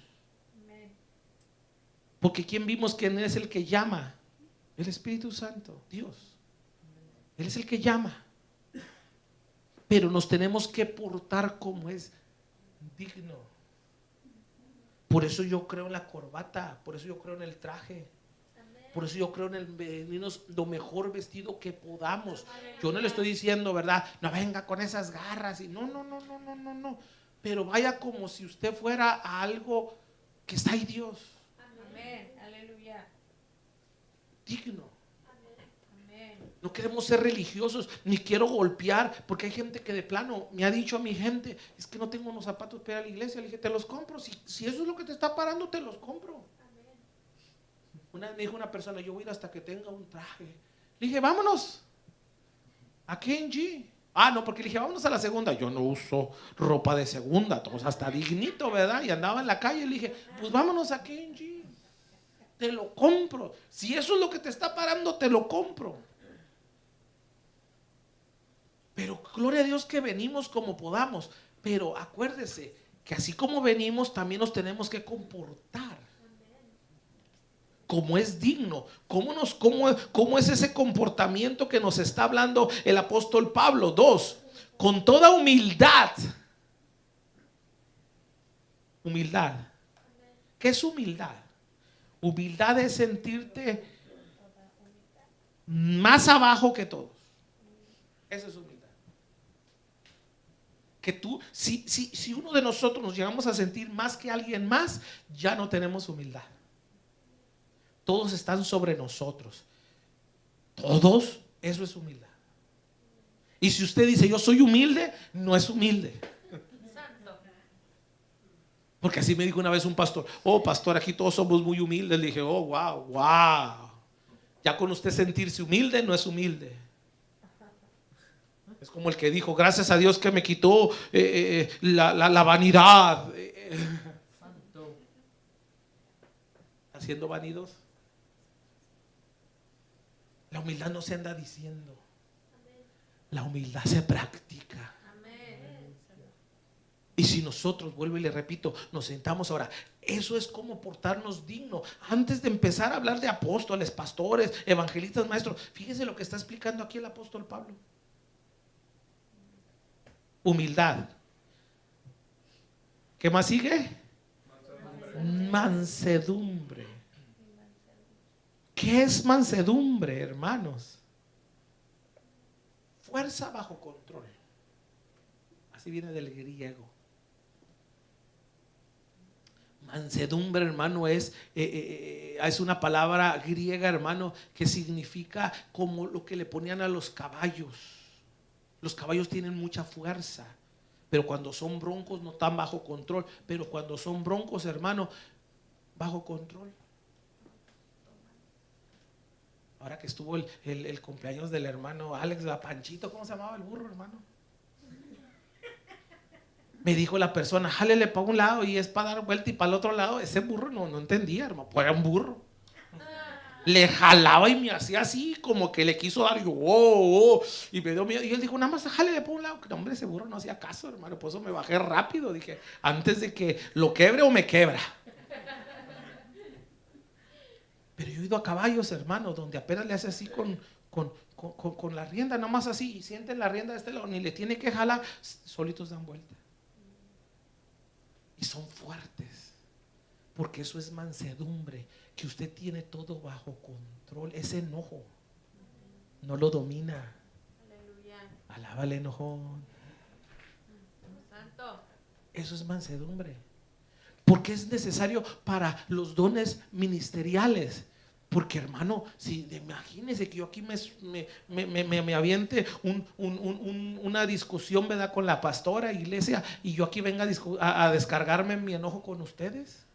Porque ¿quién vimos quién es el que llama? El Espíritu Santo, Dios. Él es el que llama. Pero nos tenemos que portar como es digno. Por eso yo creo en la corbata, por eso yo creo en el traje, por eso yo creo en el venirnos lo mejor vestido que podamos. Yo no le estoy diciendo, ¿verdad? No venga con esas garras y no. Pero vaya como si usted fuera a algo que está ahí Dios. Amén. Aleluya. Digno. No queremos ser religiosos, ni quiero golpear, porque hay gente que de plano me ha dicho a mi gente: es que no tengo unos zapatos para ir a la iglesia. Le dije: te los compro, si eso es lo que te está parando, te los compro. Una vez me dijo una persona: yo voy a ir hasta que tenga un traje. Le dije: vámonos a KNG. No, porque le dije: vámonos a la segunda. Yo no uso ropa de segunda, todos hasta dignito, ¿verdad? Y andaba en la calle. Le dije: pues vámonos a KNG, te lo compro. Si eso es lo que te está parando, te lo compro. Pero gloria a Dios que venimos como podamos. Pero acuérdese que así como venimos, también nos tenemos que comportar como es digno. ¿Cómo es ese comportamiento que nos está hablando el apóstol Pablo? 2. Con toda humildad. Humildad. ¿Qué es humildad? Humildad es sentirte más abajo que todos. Eso es humildad. Que tú, si uno de nosotros nos llegamos a sentir más que alguien más, ya no tenemos humildad. Todos están sobre nosotros. Todos, eso es humildad. Y si usted dice: yo soy humilde, no es humilde. Porque así me dijo una vez un pastor: oh, pastor, aquí todos somos muy humildes. Le dije: oh, wow. Ya con usted sentirse humilde, no es humilde. Es como el que dijo: gracias a Dios que me quitó la vanidad. Haciendo vanidos. La humildad no se anda diciendo. La humildad se practica. Y si nosotros, vuelvo y le repito, nos sentamos ahora, eso es como portarnos digno. Antes de empezar a hablar de apóstoles, pastores, evangelistas, maestros, fíjese lo que está explicando aquí el apóstol Pablo. Humildad. ¿Qué más sigue? Mansedumbre. ¿Qué es mansedumbre, hermanos? Fuerza bajo control. Así viene del griego. Mansedumbre, hermano, es una palabra griega, hermano, que significa como lo que le ponían a los caballos. Los caballos tienen mucha fuerza, pero cuando son broncos no están bajo control. Pero cuando son broncos, hermano, bajo control. Ahora que estuvo el cumpleaños del hermano Alex, Panchito, ¿cómo se llamaba el burro, hermano? Me dijo la persona, jálele para un lado y es para dar vuelta y para el otro lado. Ese burro no entendía, hermano, pues era un burro. Le jalaba y me hacía así, como que le quiso dar, y me dio miedo. Y él dijo, nada más jálele para un lado. No, hombre, ese burro no hacía caso, hermano, por eso me bajé rápido. Dije, antes de que lo quebre o me quebra. Pero yo he ido a caballos, hermano, donde apenas le hace así con la rienda, nada más así, y sienten la rienda de este lado, ni le tiene que jalar, solitos dan vuelta. Y son fuertes, porque eso es mansedumbre, que usted tiene todo bajo control. Ese enojo no lo domina. Aleluya. Alábale, enojón. Santo. Eso es mansedumbre, porque es necesario para los dones ministeriales. Porque, hermano, si imagínese que yo aquí me aviente una discusión, ¿verdad?, con la pastora, iglesia, y yo aquí venga a descargarme mi enojo con ustedes.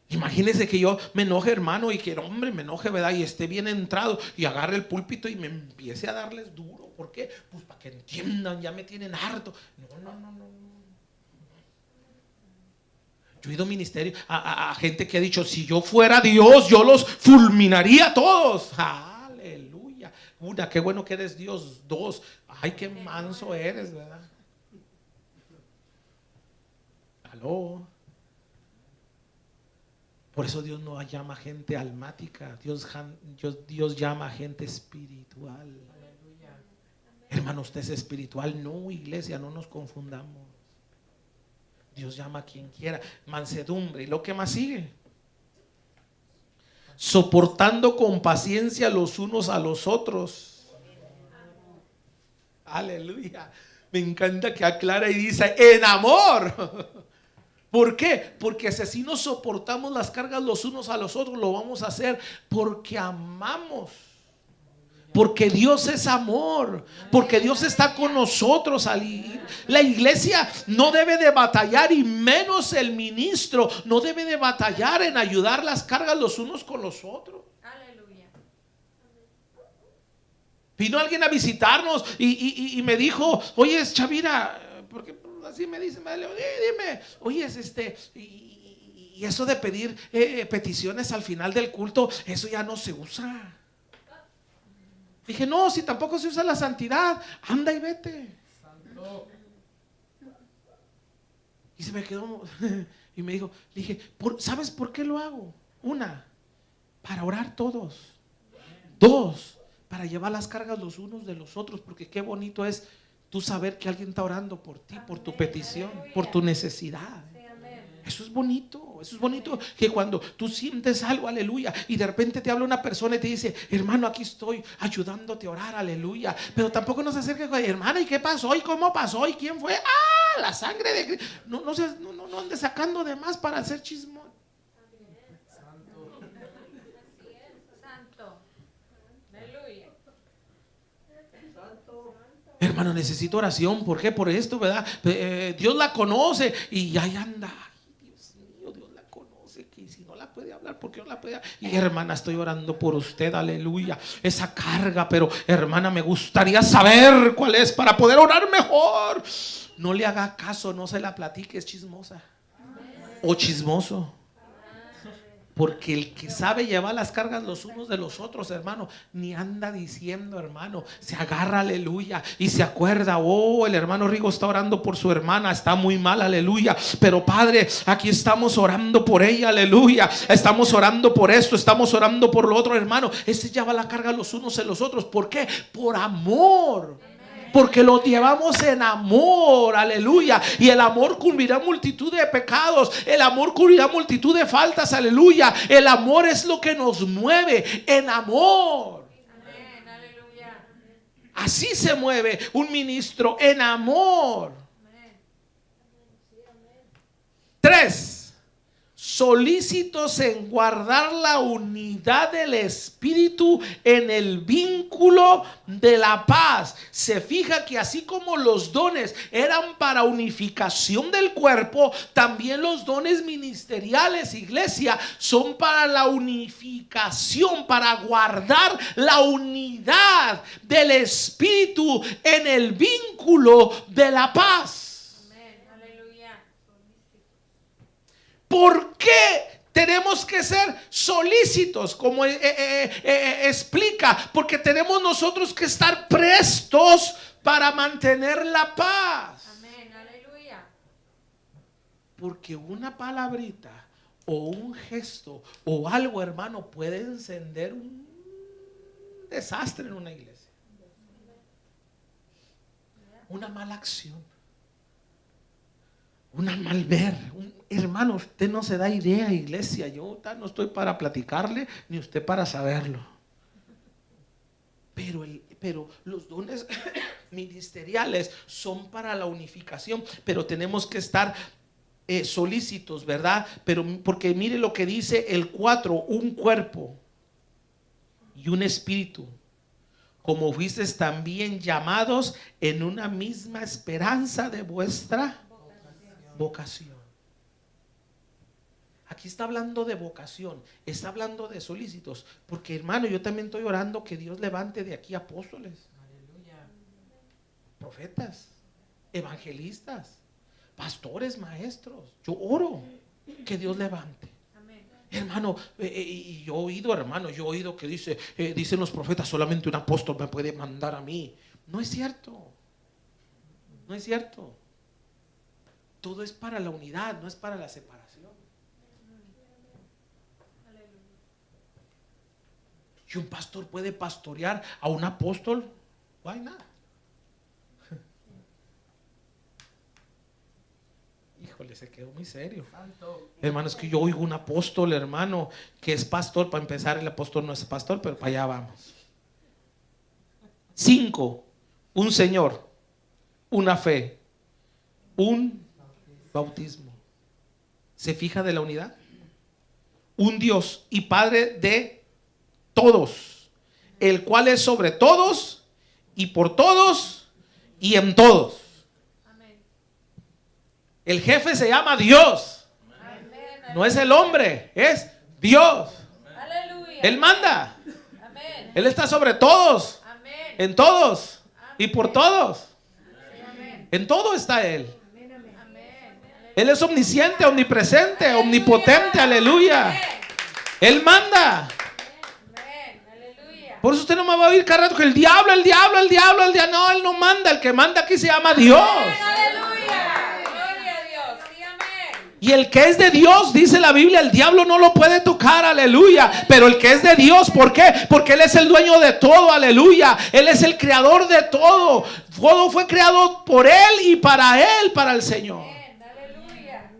Imagínese que yo me enoje, hermano, y que hombre me enoje, ¿verdad?, y esté bien entrado y agarre el púlpito y me empiece a darles duro. ¿Por qué? Pues para que entiendan, ya me tienen harto. No. Yo he ido a ministerio a gente que ha dicho, si yo fuera Dios, yo los fulminaría a todos. Aleluya. Una, qué bueno que eres Dios. Dos, ay, qué manso eres, ¿verdad? Aló. Por eso Dios no llama gente almática. Dios llama gente espiritual. Hermano, usted es espiritual. No, iglesia, no nos confundamos. Dios llama a quien quiera. Mansedumbre. ¿Y lo que más sigue? Soportando con paciencia los unos a los otros. Aleluya. Me encanta que aclara y dice, en amor. ¿Por qué? Porque si así nos soportamos las cargas los unos a los otros, lo vamos a hacer porque amamos. Porque Dios es amor, porque Dios está con nosotros. La iglesia no debe de batallar, y menos el ministro no debe de batallar en ayudar las cargas los unos con los otros. Aleluya. Vino alguien a visitarnos y me dijo, oye, Chavira, porque así me dice, dime, oye, y eso de pedir peticiones al final del culto, eso ya no se usa. Dije, no, si tampoco se usa la santidad, anda y vete. Santo. Y se me quedó y me dijo, le dije, ¿sabes por qué lo hago? Una, para orar todos. Dos, para llevar las cargas los unos de los otros, porque qué bonito es tú saber que alguien está orando por ti, por tu petición, por tu necesidad. Eso es bonito, que cuando tú sientes algo, aleluya, y de repente te habla una persona y te dice, hermano, aquí estoy ayudándote a orar, aleluya. Pero tampoco nos acerca, hermana, ¿y qué pasó? ¿Y cómo pasó? ¿Y quién fue? ¡Ah! La sangre de Cristo. No andes sacando de más para hacer chismón. Santo. Aleluya. Hermano, necesito oración. ¿Por qué? Por esto, ¿verdad? Dios la conoce y ahí anda. Puede hablar, porque no la puede. Y hermana, estoy orando por usted, aleluya, esa carga, pero hermana, me gustaría saber cuál es para poder orar mejor. No le haga caso, no se la platique, es chismosa o chismoso. Porque el que sabe llevar las cargas los unos de los otros, hermano, ni anda diciendo, hermano, se agarra, aleluya, y se acuerda, oh, el hermano Rigo está orando por su hermana, está muy mal, aleluya, pero Padre, aquí estamos orando por ella, aleluya, estamos orando por esto, estamos orando por lo otro, hermano. Ese lleva la carga los unos de los otros. ¿Por qué? Por amor. Porque lo llevamos en amor, aleluya. Y el amor cubrirá multitud de pecados. El amor cubrirá multitud de faltas, aleluya. El amor es lo que nos mueve, en amor. Amén, aleluya. Así se mueve un ministro, en amor. 3. Solícitos en guardar la unidad del Espíritu en el vínculo de la paz. Se fija que así como los dones eran para unificación del cuerpo, también los dones ministeriales, iglesia, son para la unificación, para guardar la unidad del Espíritu en el vínculo de la paz. ¿Por qué tenemos que ser solícitos? Como explica, porque tenemos nosotros que estar prestos para mantener la paz. Amén, aleluya. Porque una palabrita o un gesto o algo, hermano, puede encender un desastre en una iglesia. Una mala acción. Una mal ver. Hermano, usted no se da idea, iglesia. Yo no estoy para platicarle, ni usted para saberlo. Pero los dones ministeriales son para la unificación. Pero tenemos que estar solícitos, ¿verdad? Pero porque mire lo que dice el 4: un cuerpo y un espíritu, como fuisteis también llamados en una misma esperanza de vuestra vocación. Aquí está hablando de vocación, está hablando de solícitos, porque hermano, yo también estoy orando que Dios levante de aquí apóstoles, profetas, evangelistas, pastores, maestros. Yo oro que Dios levante. Hermano, y yo he oído que dicen los profetas, solamente un apóstol me puede mandar a mí. No es cierto. No es cierto. Todo es para la unidad, no es para la separación. Y un pastor puede pastorear a un apóstol. Why not? Híjole, se quedó muy serio. Hermano, es que yo oigo un apóstol, hermano, que es pastor. Para empezar, el apóstol no es pastor, pero para allá vamos. 5. Un Señor, una fe, un bautismo. ¿Se fija de la unidad? Un Dios y Padre de todos, el cual es sobre todos y por todos y en todos. El jefe se llama Dios. No es el hombre, es Dios. Él manda. Él está sobre todos, en todos y por todos. En todo está Él. Él es omnisciente, omnipresente, omnipotente, aleluya. Él manda. Por eso usted no me va a oír cada rato que el diablo. No, Él no manda. El que manda aquí se llama Dios. Aleluya. Gloria a Dios. Sí, amén. Y el que es de Dios, dice la Biblia, el diablo no lo puede tocar, aleluya. Pero el que es de Dios, ¿por qué? Porque Él es el dueño de todo, aleluya. Él es el creador de todo. Todo fue creado por Él y para Él, para el Señor. Aleluya.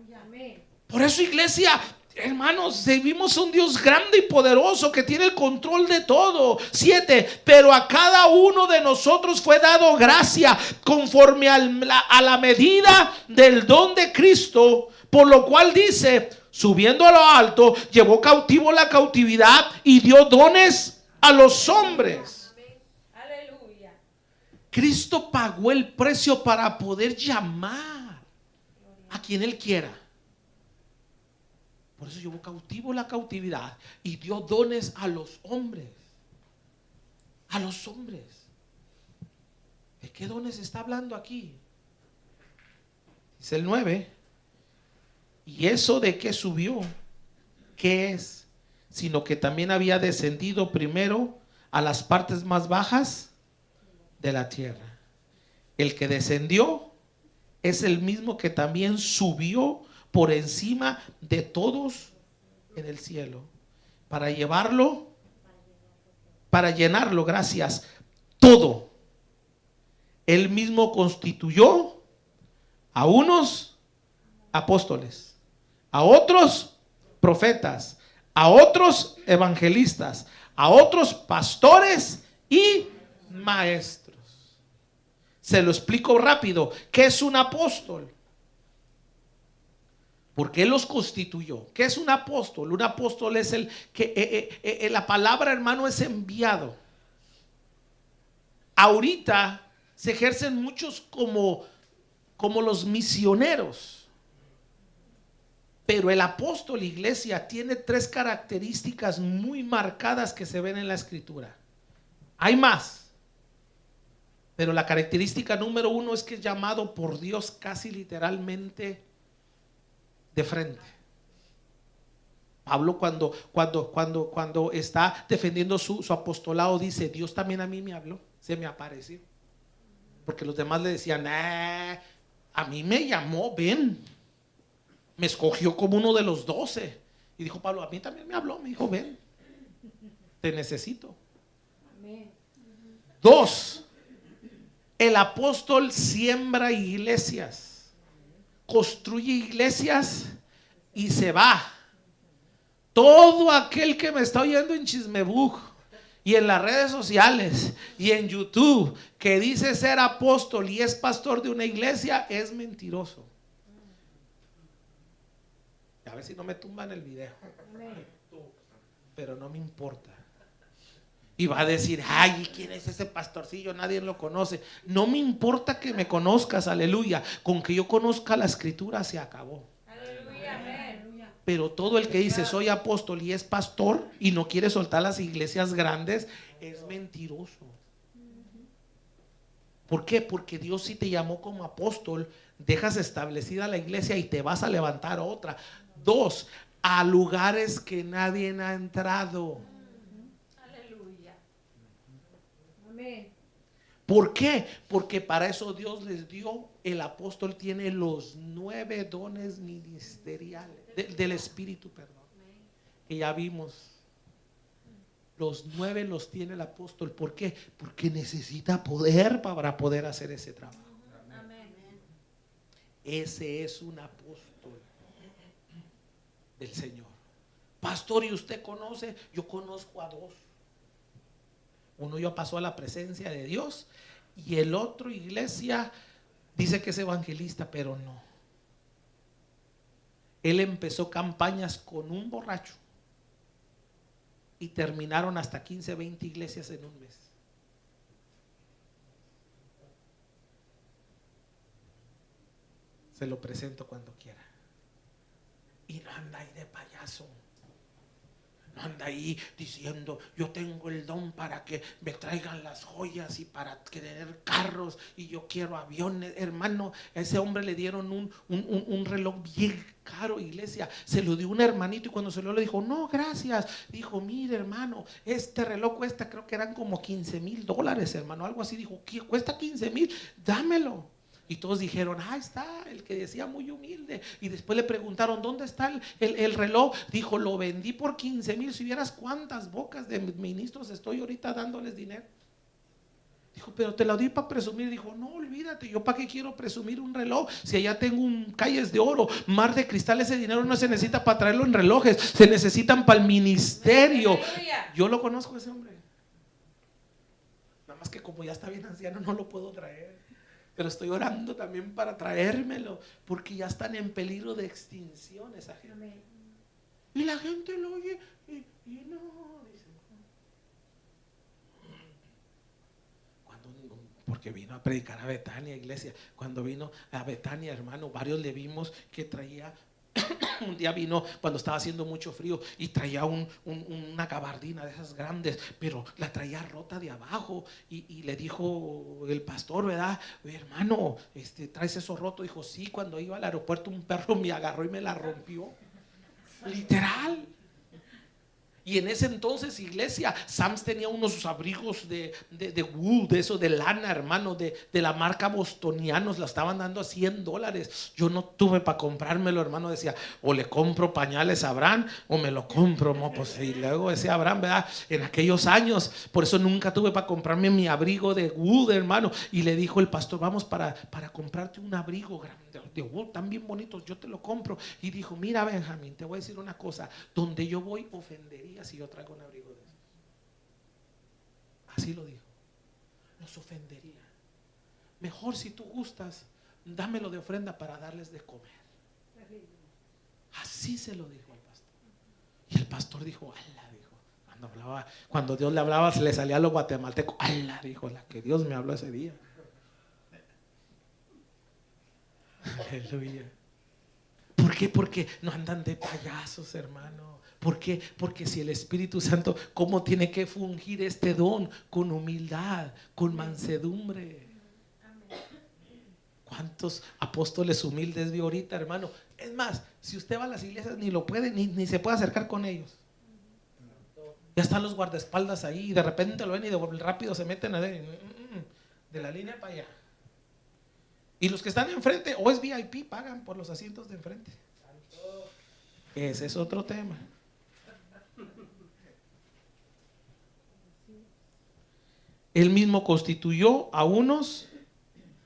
Por eso, iglesia, hermanos, servimos a un Dios grande y poderoso que tiene el control de todo. 7. Pero a cada uno de nosotros fue dado gracia conforme a la medida del don de Cristo, por lo cual dice: subiendo a lo alto, llevó cautivo la cautividad y dio dones a los hombres. Aleluya. Cristo pagó el precio para poder llamar a quien Él quiera. Por eso llevó cautivo la cautividad y dio dones a los hombres. A los hombres. ¿De qué dones está hablando aquí? Dice el 9. ¿Y eso de qué subió? ¿Qué es? Sino que también había descendido primero a las partes más bajas de la tierra. El que descendió es el mismo que también subió por encima de todos en el cielo, para llenarlo, gracias, todo Él mismo constituyó a unos apóstoles, a otros profetas, a otros evangelistas, a otros pastores y maestros. Se lo explico rápido. ¿Qué es un apóstol? Porque Él los constituyó. ¿Qué es un apóstol? Un apóstol es el que, la palabra, hermano, es enviado. Ahorita se ejercen muchos como los misioneros. Pero el apóstol, iglesia, tiene 3 características muy marcadas que se ven en la escritura. Hay más, pero la característica número 1 es que es llamado por Dios casi literalmente de frente. Pablo cuando está defendiendo su apostolado dice: Dios también a mí me habló, se me apareció. Porque los demás le decían: a mí me llamó, ven, me escogió como uno de los 12. Y dijo Pablo: a mí también me habló, me dijo: ven, te necesito. 2, el apóstol siembra iglesias, construye iglesias y se va. Todo aquel que me está oyendo en Chismebug y en las redes sociales y en YouTube que dice ser apóstol y es pastor de una iglesia es mentiroso. A ver si no me tumban el video. Pero no me importa. Y va a decir: ay, ¿quién es ese pastorcillo? Nadie lo conoce. No me importa que me conozcas, aleluya. Con que yo conozca la escritura se acabó. Aleluya, amén. Pero todo el que dice soy apóstol y es pastor y no quiere soltar las iglesias grandes es mentiroso. ¿Por qué? Porque Dios, si te llamó como apóstol, dejas establecida la iglesia y te vas a levantar otra. 2, a lugares que nadie ha entrado. Aleluya. Amén. ¿Por qué? Porque para eso Dios les dio, el apóstol tiene los 9 dones ministeriales del Espíritu, perdón, que ya vimos. Los 9 los tiene el apóstol. ¿Por qué? Porque necesita poder para poder hacer ese trabajo. Amén. Ese es un apóstol del Señor. Pastor, ¿y usted conoce? Yo conozco a 2. Uno ya pasó a la presencia de Dios y el otro, iglesia, dice que es evangelista, pero no. Él empezó campañas con un borracho y terminaron hasta 15, 20 iglesias en un mes. Se lo presento cuando quiera. Y no anda ahí de payaso. No anda ahí diciendo: yo tengo el don para que me traigan las joyas y para tener carros y yo quiero aviones. Hermano, a ese hombre le dieron un reloj bien caro, iglesia. Se lo dio un hermanito y cuando se lo le dijo: no, gracias. Dijo: mire, hermano, este reloj cuesta, creo que eran como $15,000, hermano, algo así. Dijo: ¿qué cuesta 15,000? Dámelo. Y todos dijeron: ahí está, el que decía muy humilde. Y después le preguntaron: ¿dónde está el reloj? Dijo: lo vendí por 15,000. Si vieras cuántas bocas de ministros estoy ahorita dándoles dinero. Dijo: pero te lo di para presumir. Dijo: no, olvídate, yo para qué quiero presumir un reloj si allá tengo calles de oro, mar de cristal. Ese dinero no se necesita para traerlo en relojes, se necesitan para el ministerio. Aleluya. Yo lo conozco a ese hombre. Nada más que como ya está bien anciano no lo puedo traer. Pero estoy orando también para traérmelo, porque ya están en peligro de extinción esa gente. Amén. Y la gente lo oye y no, dice. Porque vino a predicar a Betania, iglesia. Cuando vino a Betania, hermano, varios le vimos que traía. Un día vino cuando estaba haciendo mucho frío y traía una gabardina de esas grandes, pero la traía rota de abajo. Y le dijo el pastor, ¿verdad? Hermano, ¿traes eso roto? Dijo: sí, cuando iba al aeropuerto un perro me agarró y me la rompió. Literal. Y en ese entonces, iglesia, Sam's tenía unos abrigos de wool, de eso, de lana, hermano, de la marca Bostonianos, la estaban dando a $100. Yo no tuve para comprármelo, hermano. Decía, o le compro pañales a Abraham o me lo compro, no, pues. Y luego decía Abraham, ¿verdad? En aquellos años, por eso nunca tuve para comprarme mi abrigo de wool, hermano. Y le dijo el pastor, vamos para comprarte un abrigo grande de wool, tan bien bonitos, yo te lo compro. Y dijo, mira, Benjamín, te voy a decir una cosa, donde yo voy ofendería si yo traigo un abrigo de esos. Así lo dijo, los ofendería. Mejor, si tú gustas, dámelo de ofrenda para darles de comer. Así se lo dijo al pastor. Y el pastor dijo, ala, dijo, cuando Dios le hablaba, se le salía a los guatemaltecos, ala, dijo, la que Dios me habló ese día. Aleluya. ¿Por qué? Porque no andan de payasos, hermano. ¿Por qué? Porque si el Espíritu Santo, ¿cómo tiene que fungir este don? Con humildad, con mansedumbre. ¿Cuántos apóstoles humildes vio ahorita, hermano? Es más, si usted va a las iglesias, ni lo puede, ni se puede acercar con ellos. Ya están los guardaespaldas ahí y de repente lo ven y rápido se meten de la línea para allá. Y los que están enfrente, o es VIP, pagan por los asientos de enfrente. Ese es otro tema. Él mismo constituyó a unos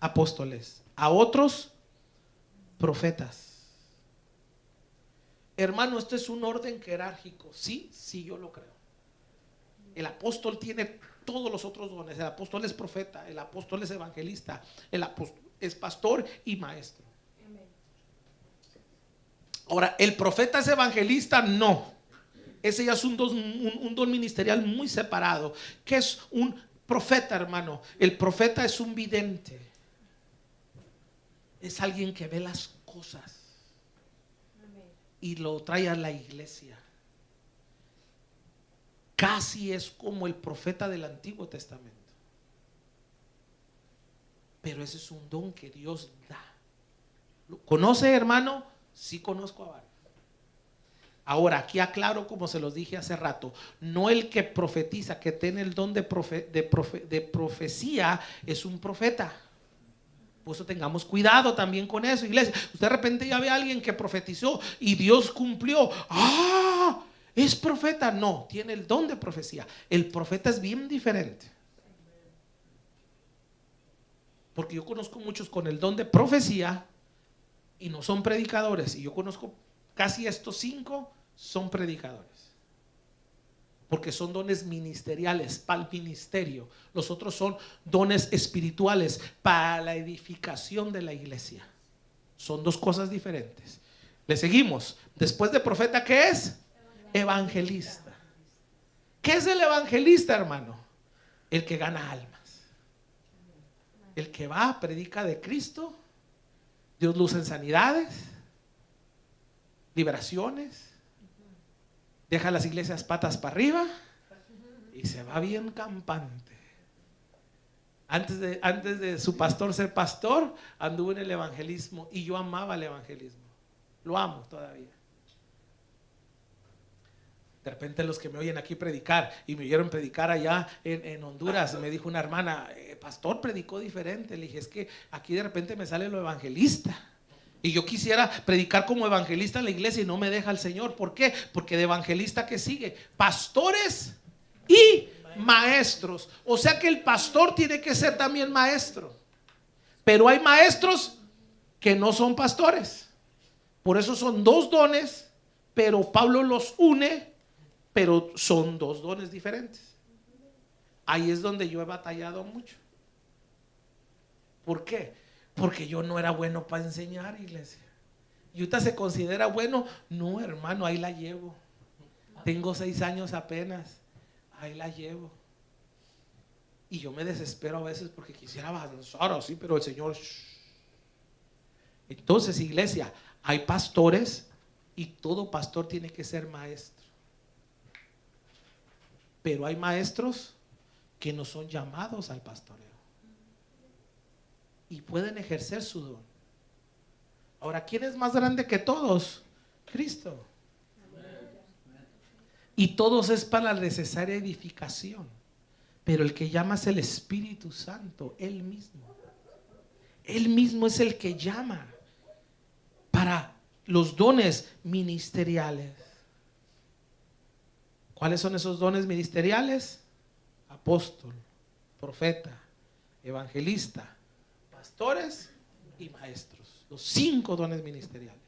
apóstoles, a otros profetas. Hermano, esto es un orden jerárquico. Sí, yo lo creo. El apóstol tiene todos los otros dones. El apóstol es profeta, el apóstol es evangelista, el apóstol es pastor y maestro. Ahora, el profeta es evangelista, no. Ese ya es un don ministerial muy separado. ¿Qué es un profeta, hermano? El profeta es un vidente. Es alguien que ve las cosas y lo trae a la iglesia. Casi es como el profeta del Antiguo Testamento. Pero ese es un don que Dios da. ¿Lo conoce, hermano? Sí, conozco a varios. Ahora, aquí aclaro, como se los dije hace rato, no el que profetiza, que tiene el don de profecía, es un profeta. Por eso tengamos cuidado también con eso, iglesia. Usted de repente ya ve a alguien que profetizó y Dios cumplió. ¡Ah! ¿Es profeta? No, tiene el don de profecía. El profeta es bien diferente. Porque yo conozco muchos con el don de profecía y no son predicadores. Y yo conozco casi estos 5 son predicadores. Porque son dones ministeriales para el ministerio. Los otros son dones espirituales para la edificación de la iglesia. Son 2 cosas diferentes. Le seguimos. Después de profeta, ¿qué es? Evangelista. ¿Qué es el evangelista, hermano? El que gana almas. El que va, predica de Cristo. Dios luce en sanidades, liberaciones, deja las iglesias patas para arriba y se va bien campante. Antes de su pastor ser pastor, anduvo en el evangelismo y yo amaba el evangelismo. Lo amo todavía. De repente los que me oyen aquí predicar y me oyeron predicar allá en Honduras, me dijo una hermana, pastor, predicó diferente. Le dije, es que aquí de repente me sale lo evangelista. Y yo quisiera predicar como evangelista en la iglesia y no me deja el Señor. ¿Por qué? Porque de evangelista, ¿qué sigue? Pastores y maestros. O sea que el pastor tiene que ser también maestro. Pero hay maestros que no son pastores. Por eso son 2 dones, pero Pablo los une, pero son 2 dones diferentes. Ahí es donde yo he batallado mucho. ¿Por qué? Porque yo no era bueno para enseñar, iglesia. ¿Y usted se considera bueno? No, hermano, ahí la llevo. Tengo 6 años apenas. Ahí la llevo. Y yo me desespero a veces porque quisiera avanzar así, pero el Señor. Entonces, iglesia, hay pastores y todo pastor tiene que ser maestro. Pero hay maestros que no son llamados al pastoreo y pueden ejercer su don. Ahora, ¿quién es más grande que todos? Cristo. Y todos es para la necesaria edificación. Pero el que llama es el Espíritu Santo, Él mismo. Él mismo es el que llama para los dones ministeriales. ¿Cuáles son esos dones ministeriales? Apóstol, profeta, evangelista, pastores y maestros. Los 5 dones ministeriales.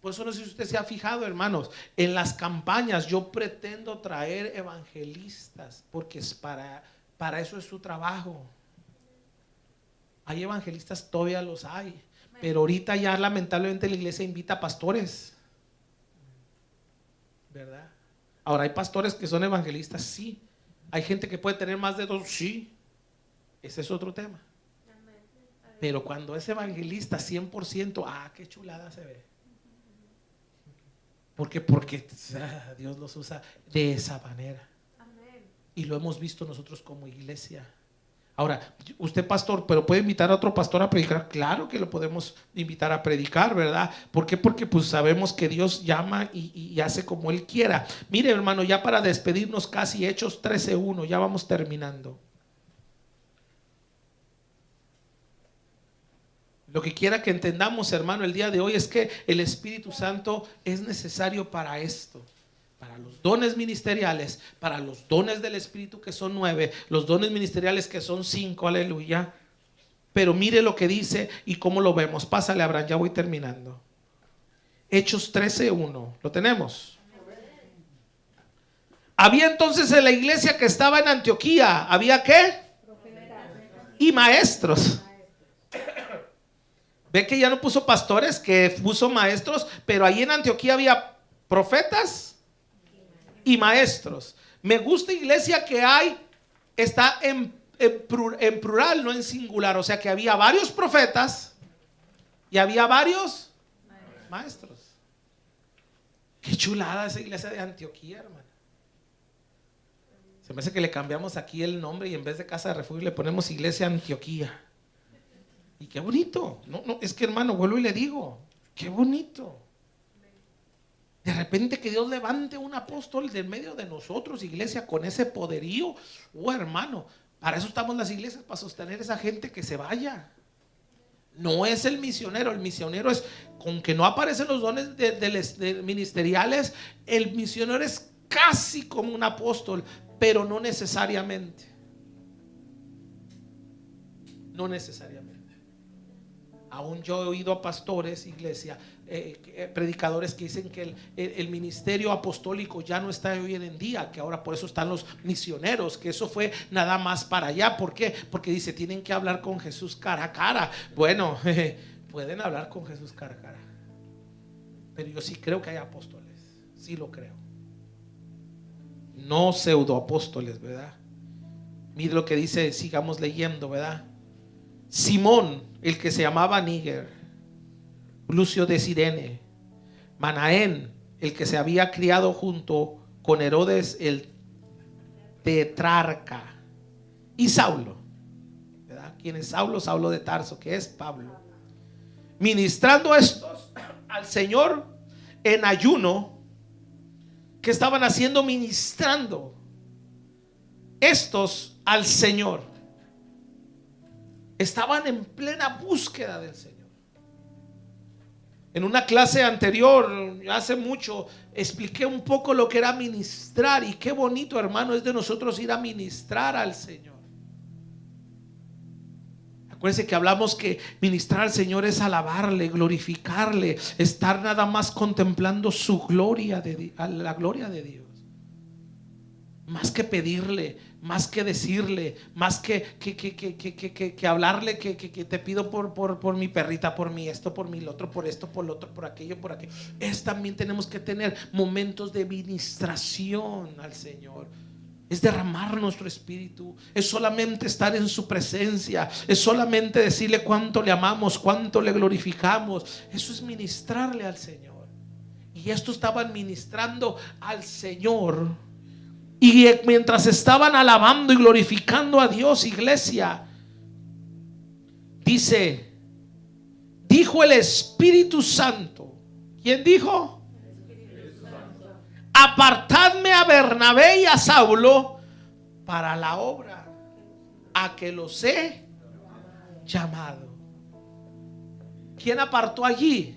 Por eso no sé si usted se ha fijado, hermanos, en las campañas yo pretendo traer evangelistas, porque es para eso es su trabajo. Hay evangelistas, todavía los hay, pero ahorita ya lamentablemente la iglesia invita a pastores, ¿verdad? Ahora hay pastores que son evangelistas, sí. Hay gente que puede tener más de 2, sí. Ese es otro tema. Pero cuando es evangelista 100%, qué chulada se ve. Porque Dios los usa de esa manera. Y lo hemos visto nosotros como iglesia. Ahora, usted pastor, pero puede invitar a otro pastor a predicar. Claro que lo podemos invitar a predicar, ¿verdad? ¿Por qué? Porque pues sabemos que Dios llama y hace como Él quiera. Mire, hermano, ya para despedirnos casi, Hechos 13:1, ya vamos terminando. Lo que quiera que entendamos, hermano, el día de hoy es que el Espíritu Santo es necesario para esto. Para los dones ministeriales, para los dones del Espíritu que son 9, los dones ministeriales que son 5, aleluya. Pero mire lo que dice y cómo lo vemos. Pásale, Abraham, ya voy terminando. Hechos 13:1, ¿lo tenemos? Había entonces en la iglesia que estaba en Antioquía, ¿había qué? Y maestros. Ve que ya no puso pastores, que puso maestros, pero ahí en Antioquía había profetas y maestros. Me gusta, iglesia, que está en plural, no en singular. O sea que había varios profetas y había varios maestros. Qué chulada esa iglesia de Antioquía, hermano. Se me hace que le cambiamos aquí el nombre y en vez de casa de refugio le ponemos iglesia Antioquía. Y qué bonito. No, es que, hermano, vuelvo y le digo, qué bonito. De repente que Dios levante un apóstol del medio de nosotros, iglesia, con ese poderío. Hermano, para eso estamos las iglesias, para sostener a esa gente que se vaya. No es el misionero es, con que no aparecen los dones ministeriales, el misionero es casi como un apóstol, pero no necesariamente. No necesariamente. Aún yo he oído a pastores, iglesia, predicadores que dicen que el ministerio apostólico ya no está hoy en día, que ahora por eso están los misioneros, que eso fue nada más para allá. ¿Por qué? Porque dice, tienen que hablar con Jesús cara a cara. Bueno, pueden hablar con Jesús cara a cara, pero yo sí creo que hay apóstoles, sí lo creo. No pseudoapóstoles, ¿verdad? Mire lo que dice, sigamos leyendo, ¿verdad? Simón, el que se llamaba Níger, Lucio de Cirene, Manaén, el que se había criado junto con Herodes el tetrarca, y Saulo, ¿verdad? ¿Quién es Saulo? Saulo de Tarso, que es Pablo. Ministrando estos al Señor en ayuno. ¿Qué estaban haciendo? Ministrando estos al Señor. Estaban en plena búsqueda del Señor. En una clase anterior, hace mucho, expliqué un poco lo que era ministrar. Y qué bonito, hermano, es de nosotros ir a ministrar al Señor. Acuérdense que hablamos que ministrar al Señor es alabarle, glorificarle, estar nada más contemplando su gloria, la gloria de Dios. Más que pedirle, más que decirle, más que hablarle, que te pido por mi perrita, por mi esto, por mi otro, por esto, por lo otro, por aquello, por aquello. También tenemos que tener momentos de ministración al Señor. Es derramar nuestro espíritu, es solamente estar en su presencia, es solamente decirle cuánto le amamos, cuánto le glorificamos. Eso es ministrarle al Señor. Y esto estaban ministrando al Señor. Y mientras estaban alabando y glorificando a Dios, iglesia, dijo el Espíritu Santo. ¿Quién dijo? apartadme a Bernabé y a Saulo para la obra a que los he llamado. ¿Quién apartó allí?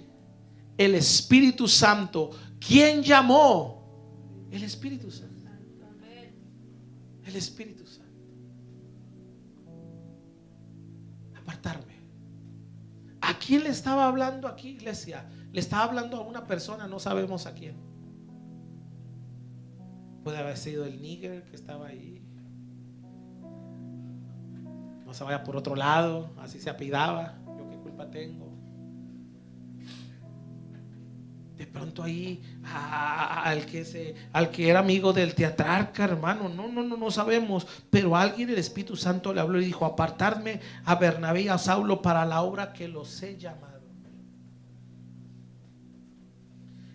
El Espíritu Santo. ¿Quién llamó? El Espíritu Santo. El Espíritu Santo. Apartarme. ¿A quién le estaba hablando aquí, iglesia? Le estaba hablando a una persona, no sabemos a quién. Puede haber sido el níger que estaba ahí. No se vaya por otro lado, así se apellidaba. Yo qué culpa tengo. De pronto ahí al que era amigo del teatrarca, hermano, no sabemos, pero alguien, el Espíritu Santo le habló y dijo: apartarme a Bernabé y a Saulo para la obra que los he llamado.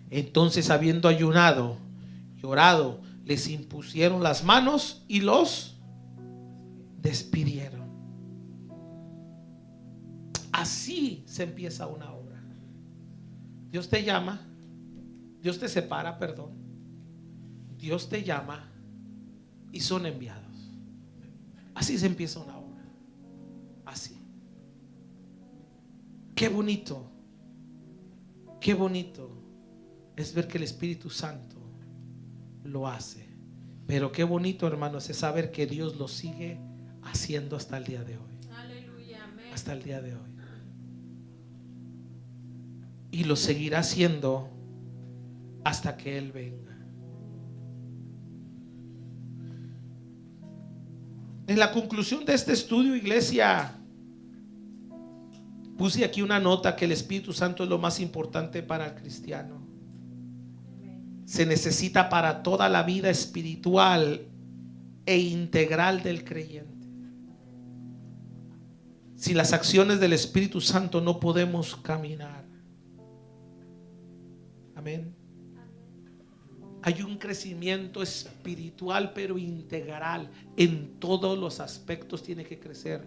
Entonces, habiendo ayunado y orado, les impusieron las manos y los despidieron. Así se empieza una obra. Dios te llama, Dios te separa, perdón. Dios te llama y son enviados. Así se empieza una obra. Así. Qué bonito. Qué bonito es ver que el Espíritu Santo lo hace. Pero qué bonito, hermanos, es saber que Dios lo sigue haciendo hasta el día de hoy. Aleluya, amén. Hasta el día de hoy. Y lo seguirá haciendo hasta que Él venga. En la conclusión de este estudio, iglesia, puse aquí una nota: que el Espíritu Santo es lo más importante para el cristiano. Se necesita para toda la vida espiritual e integral del creyente. Sin las acciones del Espíritu Santo no podemos caminar. Amén. Hay un crecimiento espiritual, pero integral. En todos los aspectos tiene que crecer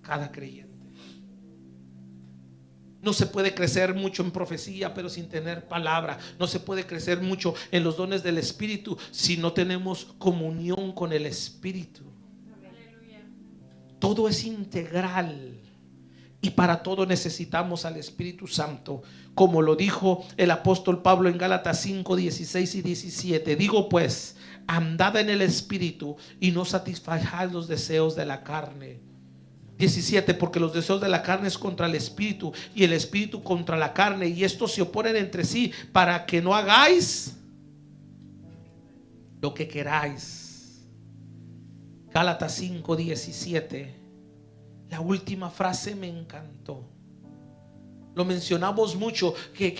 cada creyente. No se puede crecer mucho en profecía, pero sin tener palabra. No se puede crecer mucho en los dones del Espíritu si no tenemos comunión con el Espíritu. Aleluya. Todo es integral. Y para todo necesitamos al Espíritu Santo, como lo dijo el apóstol Pablo en Gálatas 5, 16 y 17. Digo pues, andad en el Espíritu y no satisfagáis los deseos de la carne. 17, porque los deseos de la carne es contra el Espíritu y el Espíritu contra la carne, y estos se oponen entre sí, para que no hagáis lo que queráis. Gálatas 5, 17. La última frase me encantó. Lo mencionamos mucho, que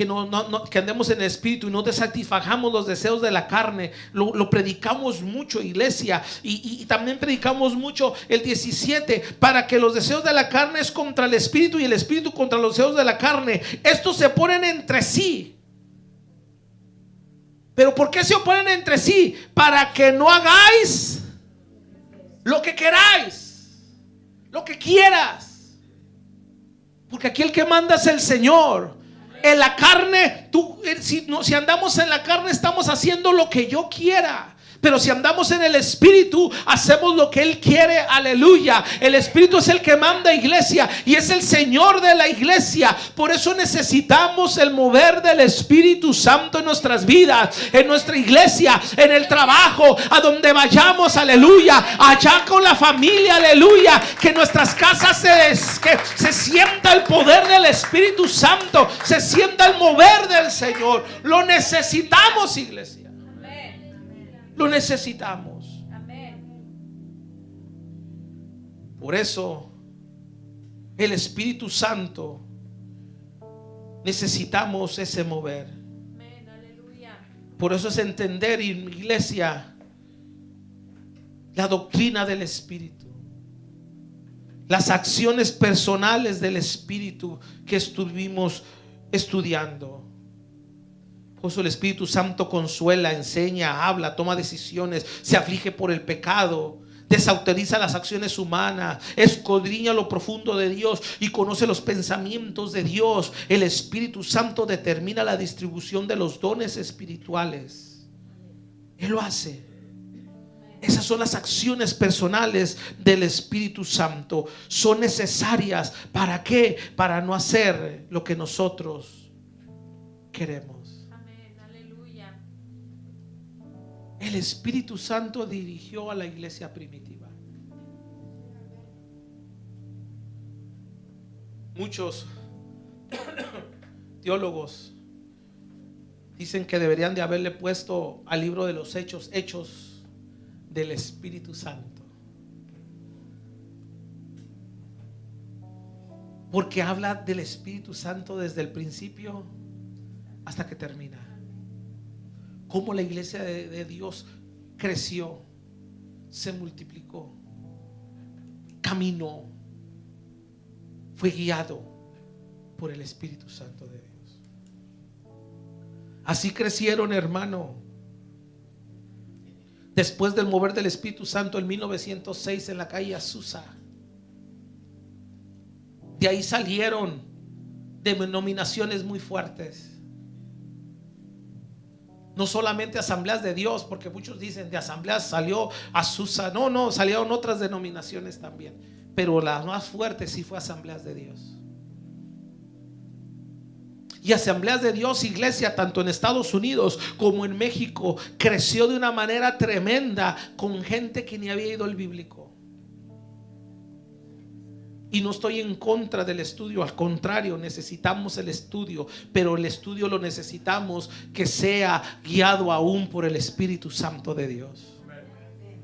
andemos en el Espíritu y no satisfagamos los deseos de la carne. Lo predicamos mucho, iglesia, y también predicamos mucho el 17, para que los deseos de la carne es contra el Espíritu y el Espíritu contra los deseos de la carne. Estos se oponen entre sí. ¿Pero por qué se oponen entre sí? Para que no hagáis lo que queráis, lo que quieras. Porque aquí el que manda es el Señor. En la carne, si andamos en la carne, estamos haciendo lo que yo quiera. Pero si andamos en el Espíritu, hacemos lo que Él quiere. Aleluya. El Espíritu es el que manda, iglesia, y es el Señor de la iglesia. Por eso necesitamos el mover del Espíritu Santo en nuestras vidas, en nuestra iglesia, en el trabajo, a donde vayamos. Aleluya. Allá con la familia. Aleluya. Que en nuestras casas que se sienta el poder del Espíritu Santo, se sienta el mover del Señor. Lo necesitamos, iglesia. Lo necesitamos. Amén. Por eso el Espíritu Santo, necesitamos ese mover. Amén. Aleluya. Por eso es entender, iglesia, la doctrina del Espíritu, las acciones personales del Espíritu que estuvimos estudiando. Por eso el Espíritu Santo consuela, enseña, habla, toma decisiones, se aflige por el pecado, desautoriza las acciones humanas, escudriña lo profundo de Dios y conoce los pensamientos de Dios. El Espíritu Santo determina la distribución de los dones espirituales. Él lo hace. Esas son las acciones personales del Espíritu Santo. Son necesarias. ¿Para qué? Para no hacer lo que nosotros queremos. Amén. Aleluya. El Espíritu Santo dirigió a la iglesia primitiva. Muchos teólogos dicen que deberían de haberle puesto al libro de los Hechos del Espíritu Santo, porque habla del Espíritu Santo desde el principio hasta que termina. Cómo la iglesia de Dios creció, se multiplicó, caminó, fue guiado por el Espíritu Santo de Dios. Así crecieron, hermano. Después del mover del Espíritu Santo en 1906 en la calle Azusa, de ahí salieron denominaciones muy fuertes. No solamente Asambleas de Dios, porque muchos dicen de Asambleas salió Azusa. No, salieron otras denominaciones también, pero la más fuerte sí fue Asambleas de Dios. Y Asambleas de Dios, iglesia, tanto en Estados Unidos como en México, creció de una manera tremenda con gente que ni había ido al bíblico. Y no estoy en contra del estudio, al contrario, necesitamos el estudio, pero el estudio lo necesitamos que sea guiado aún por el Espíritu Santo de Dios.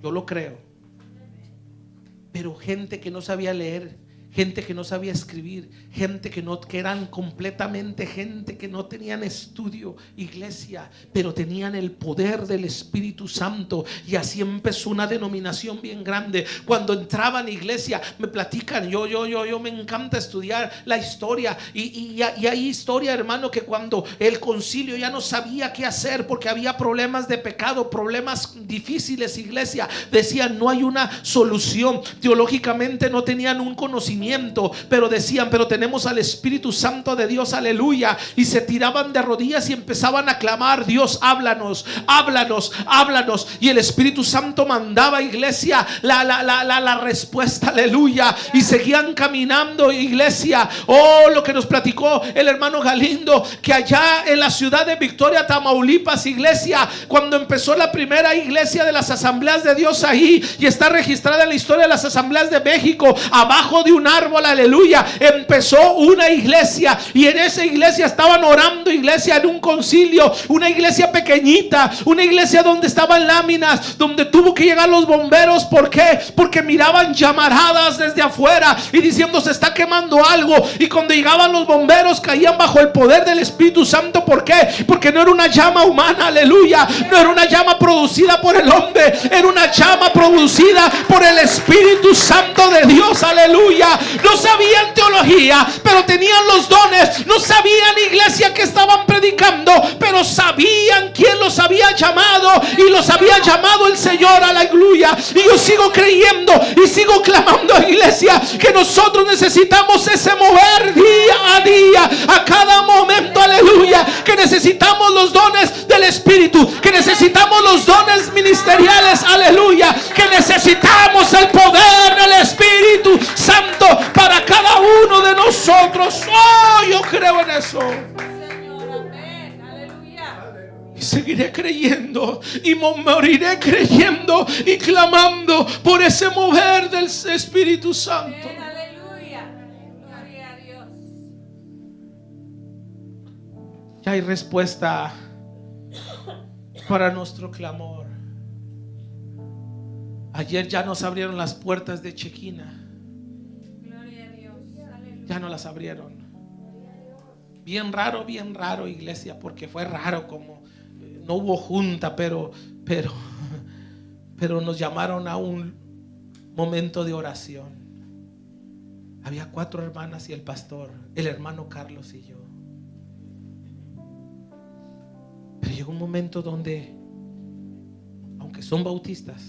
Yo lo creo. Pero gente que no sabía leer, gente que no sabía escribir, gente que eran completamente gente que no tenían estudio, iglesia, pero tenían el poder del Espíritu Santo. Y así empezó una denominación bien grande. Cuando entraban a iglesia, me platican, yo me encanta estudiar la historia, y hay historia, hermano, que cuando el concilio ya no sabía qué hacer porque había problemas de pecado, problemas difíciles, iglesia, decían no hay una solución. Teológicamente no tenían un conocimiento, pero decían, pero tenemos al Espíritu Santo de Dios, aleluya. Y se tiraban de rodillas y empezaban a clamar, Dios, háblanos, háblanos, háblanos. Y el Espíritu Santo mandaba, iglesia, la respuesta, aleluya. Y seguían caminando, iglesia. Oh, lo que nos platicó el hermano Galindo, que allá en la ciudad de Victoria, Tamaulipas, iglesia, cuando empezó la primera iglesia de las Asambleas de Dios ahí, y está registrada en la historia de las Asambleas de México, abajo de un árbol, aleluya, empezó una iglesia. Y en esa iglesia estaban orando, iglesia, en un concilio, una iglesia pequeñita, una iglesia donde estaban láminas, donde tuvo que llegar los bomberos. ¿Por qué? Porque miraban llamaradas desde afuera y diciendo se está quemando algo. Y cuando llegaban los bomberos caían bajo el poder del Espíritu Santo. ¿Por qué? Porque no era una llama humana, aleluya, no era una llama producida por el hombre, era una llama producida por el Espíritu Santo de Dios, aleluya. No sabían teología, pero tenían los dones. No sabían, iglesia, que estaban predicando, pero sabían quién los había llamado, y los había llamado el Señor, aleluya. Y yo sigo creyendo y sigo clamando, iglesia, que nosotros necesitamos ese mover día a día, a cada momento, aleluya. Que necesitamos los dones del Espíritu, que necesitamos los dones ministeriales, aleluya. Que necesitamos el poder del Espíritu Santo para cada uno de nosotros. Oh, yo creo en eso. Señor, amén. Aleluya. Y seguiré creyendo y moriré creyendo y clamando por ese mover del Espíritu Santo. Amén, aleluya. Gloria a Dios. Ya hay respuesta para nuestro clamor. Ayer ya nos abrieron las puertas de Chequina. Ya no las abrieron. Bien raro, iglesia, porque fue raro, como no hubo junta, pero nos llamaron a un momento de oración. Había 4 hermanas y el pastor, el hermano Carlos y yo. Pero llegó un momento donde, aunque son bautistas,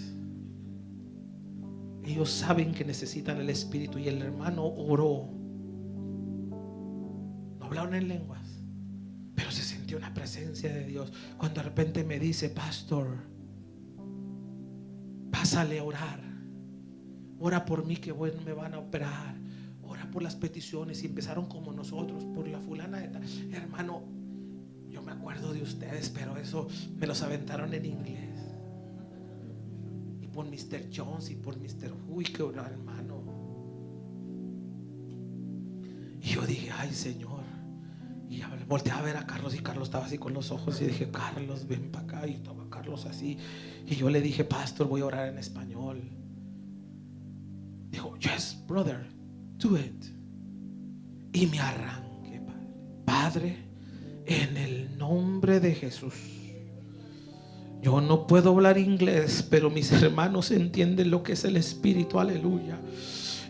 ellos saben que necesitan el Espíritu, y el hermano oró. Hablaron en lenguas, pero se sintió una presencia de Dios. Cuando de repente me dice, pastor, pásale a orar. Ora por mí que bueno, me van a operar. Ora por las peticiones. Y empezaron como nosotros, por la fulana de tal. Hermano, yo me acuerdo de ustedes, pero eso me los aventaron en inglés. Y por Mr. Jones y por Mr. Huy que orar, hermano. Y yo dije, ay Señor. Y volteé a ver a Carlos, y Carlos estaba así con los ojos. Y dije, Carlos, ven para acá. Y estaba Carlos así. Y yo le dije, pastor, voy a orar en español. Dijo, yes, brother, do it. Y me arranqué, Padre, en el nombre de Jesús. Yo no puedo hablar inglés, pero mis hermanos entienden lo que es el Espíritu, aleluya.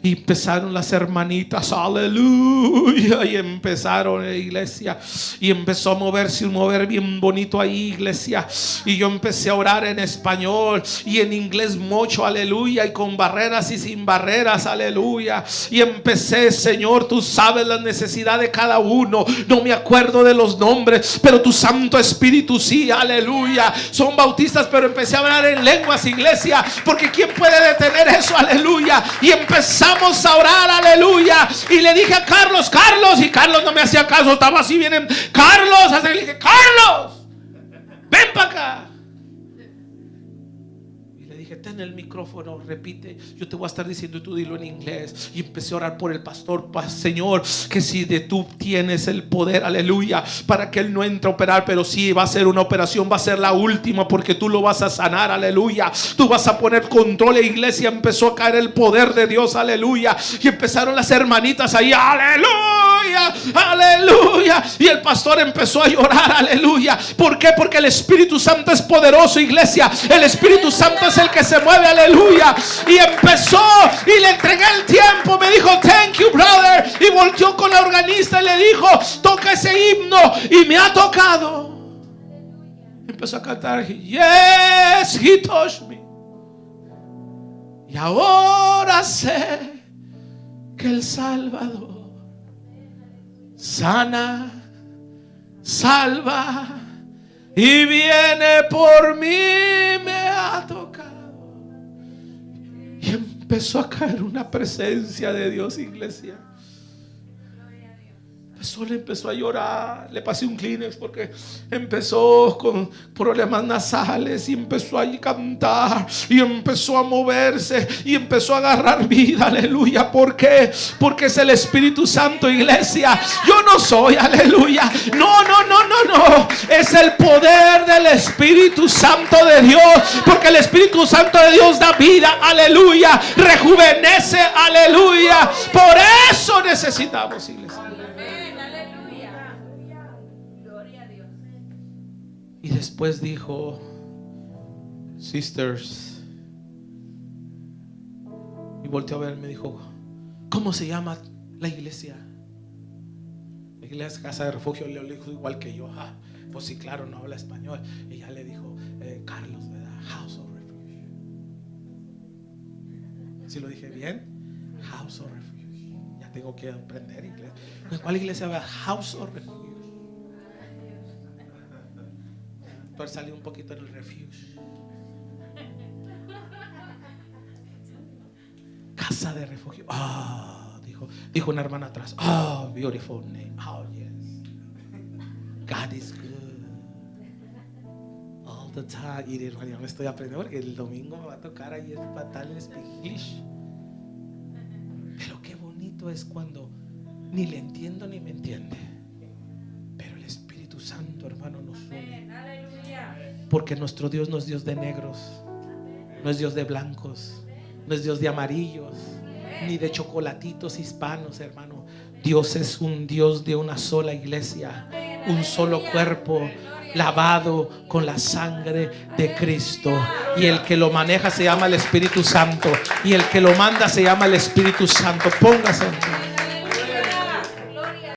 Y empezaron las hermanitas, aleluya. Y empezaron, iglesia. Y empezó a moverse un mover bien bonito ahí, iglesia. Y yo empecé a orar en español y en inglés mucho, aleluya. Y con barreras y sin barreras, aleluya. Y empecé, Señor, tú sabes la necesidad de cada uno. No me acuerdo de los nombres, pero tu Santo Espíritu sí, aleluya. Son bautistas, pero empecé a hablar en lenguas, iglesia. Porque ¿quién puede detener eso? Aleluya. Y empezamos a orar, aleluya. Y le dije a Carlos, Carlos, y Carlos no me hacía caso, estaba así bien, Carlos, hasta que le dije, Carlos, ven para acá. Y le dije, ten el micrófono, repite, yo te voy a estar diciendo y tú dilo en inglés. Y empecé a orar por el pastor, Señor, que si de tú tienes el poder, aleluya, para que él no entre a operar, pero sí va a ser una operación, va a ser la última, porque tú lo vas a sanar, aleluya. Tú vas a poner control. La iglesia empezó a caer el poder de Dios, aleluya. Y empezaron las hermanitas ahí, aleluya, aleluya. Y el pastor empezó a llorar, aleluya. ¿Por qué? Porque el Espíritu Santo es poderoso, iglesia. El Espíritu Santo es el que se mueve, aleluya. Y empezó, y le entregué el tiempo. Me dijo, thank you, brother. Y volteó con la organista y le dijo, toca ese himno. Y me ha tocado. Empezó a cantar, yes, he touched me. Y ahora sé que el Salvador sana, salva y viene por mí, me ha tocado. Y empezó a caer una presencia de Dios, iglesia. Le empezó a llorar. Le pasé un Kleenex porque empezó con problemas nasales y empezó a cantar y empezó a moverse y empezó a agarrar vida, aleluya. ¿Por qué? Porque es el Espíritu Santo, iglesia. Yo no soy, aleluya. No. Es el poder del Espíritu Santo de Dios, porque el Espíritu Santo de Dios da vida, aleluya. Rejuvenece, aleluya. Por eso necesitamos, iglesia. Y después dijo, sisters, y volteó a ver, me dijo, ¿cómo se llama la iglesia? La iglesia Casa de Refugio. Le dijo igual que yo. Pues sí, claro, no habla español. Y ella le dijo, Carlos, ¿verdad? House of Refuge. ¿Sí lo dije bien? House of Refuge. Ya tengo que aprender inglés. ¿Cuál iglesia va? House of Refuge. Salí un poquito en el refuge. Casa de refugio. Dijo una hermana atrás. Beautiful name. Yes. God is good all the time. Y ya me estoy aprendiendo porque el domingo me va a tocar ahí fatal en Speak English. Pero qué bonito es cuando ni le entiendo ni me entiende, pero el Espíritu Santo, hermano, nos une. Porque nuestro Dios no es Dios de negros, no es Dios de blancos, no es Dios de amarillos, ni de chocolatitos hispanos, hermano. Dios es un Dios de una sola iglesia, un solo cuerpo, lavado con la sangre de Cristo. Y el que lo maneja se llama el Espíritu Santo, y el que lo manda se llama el Espíritu Santo. Póngase en pie.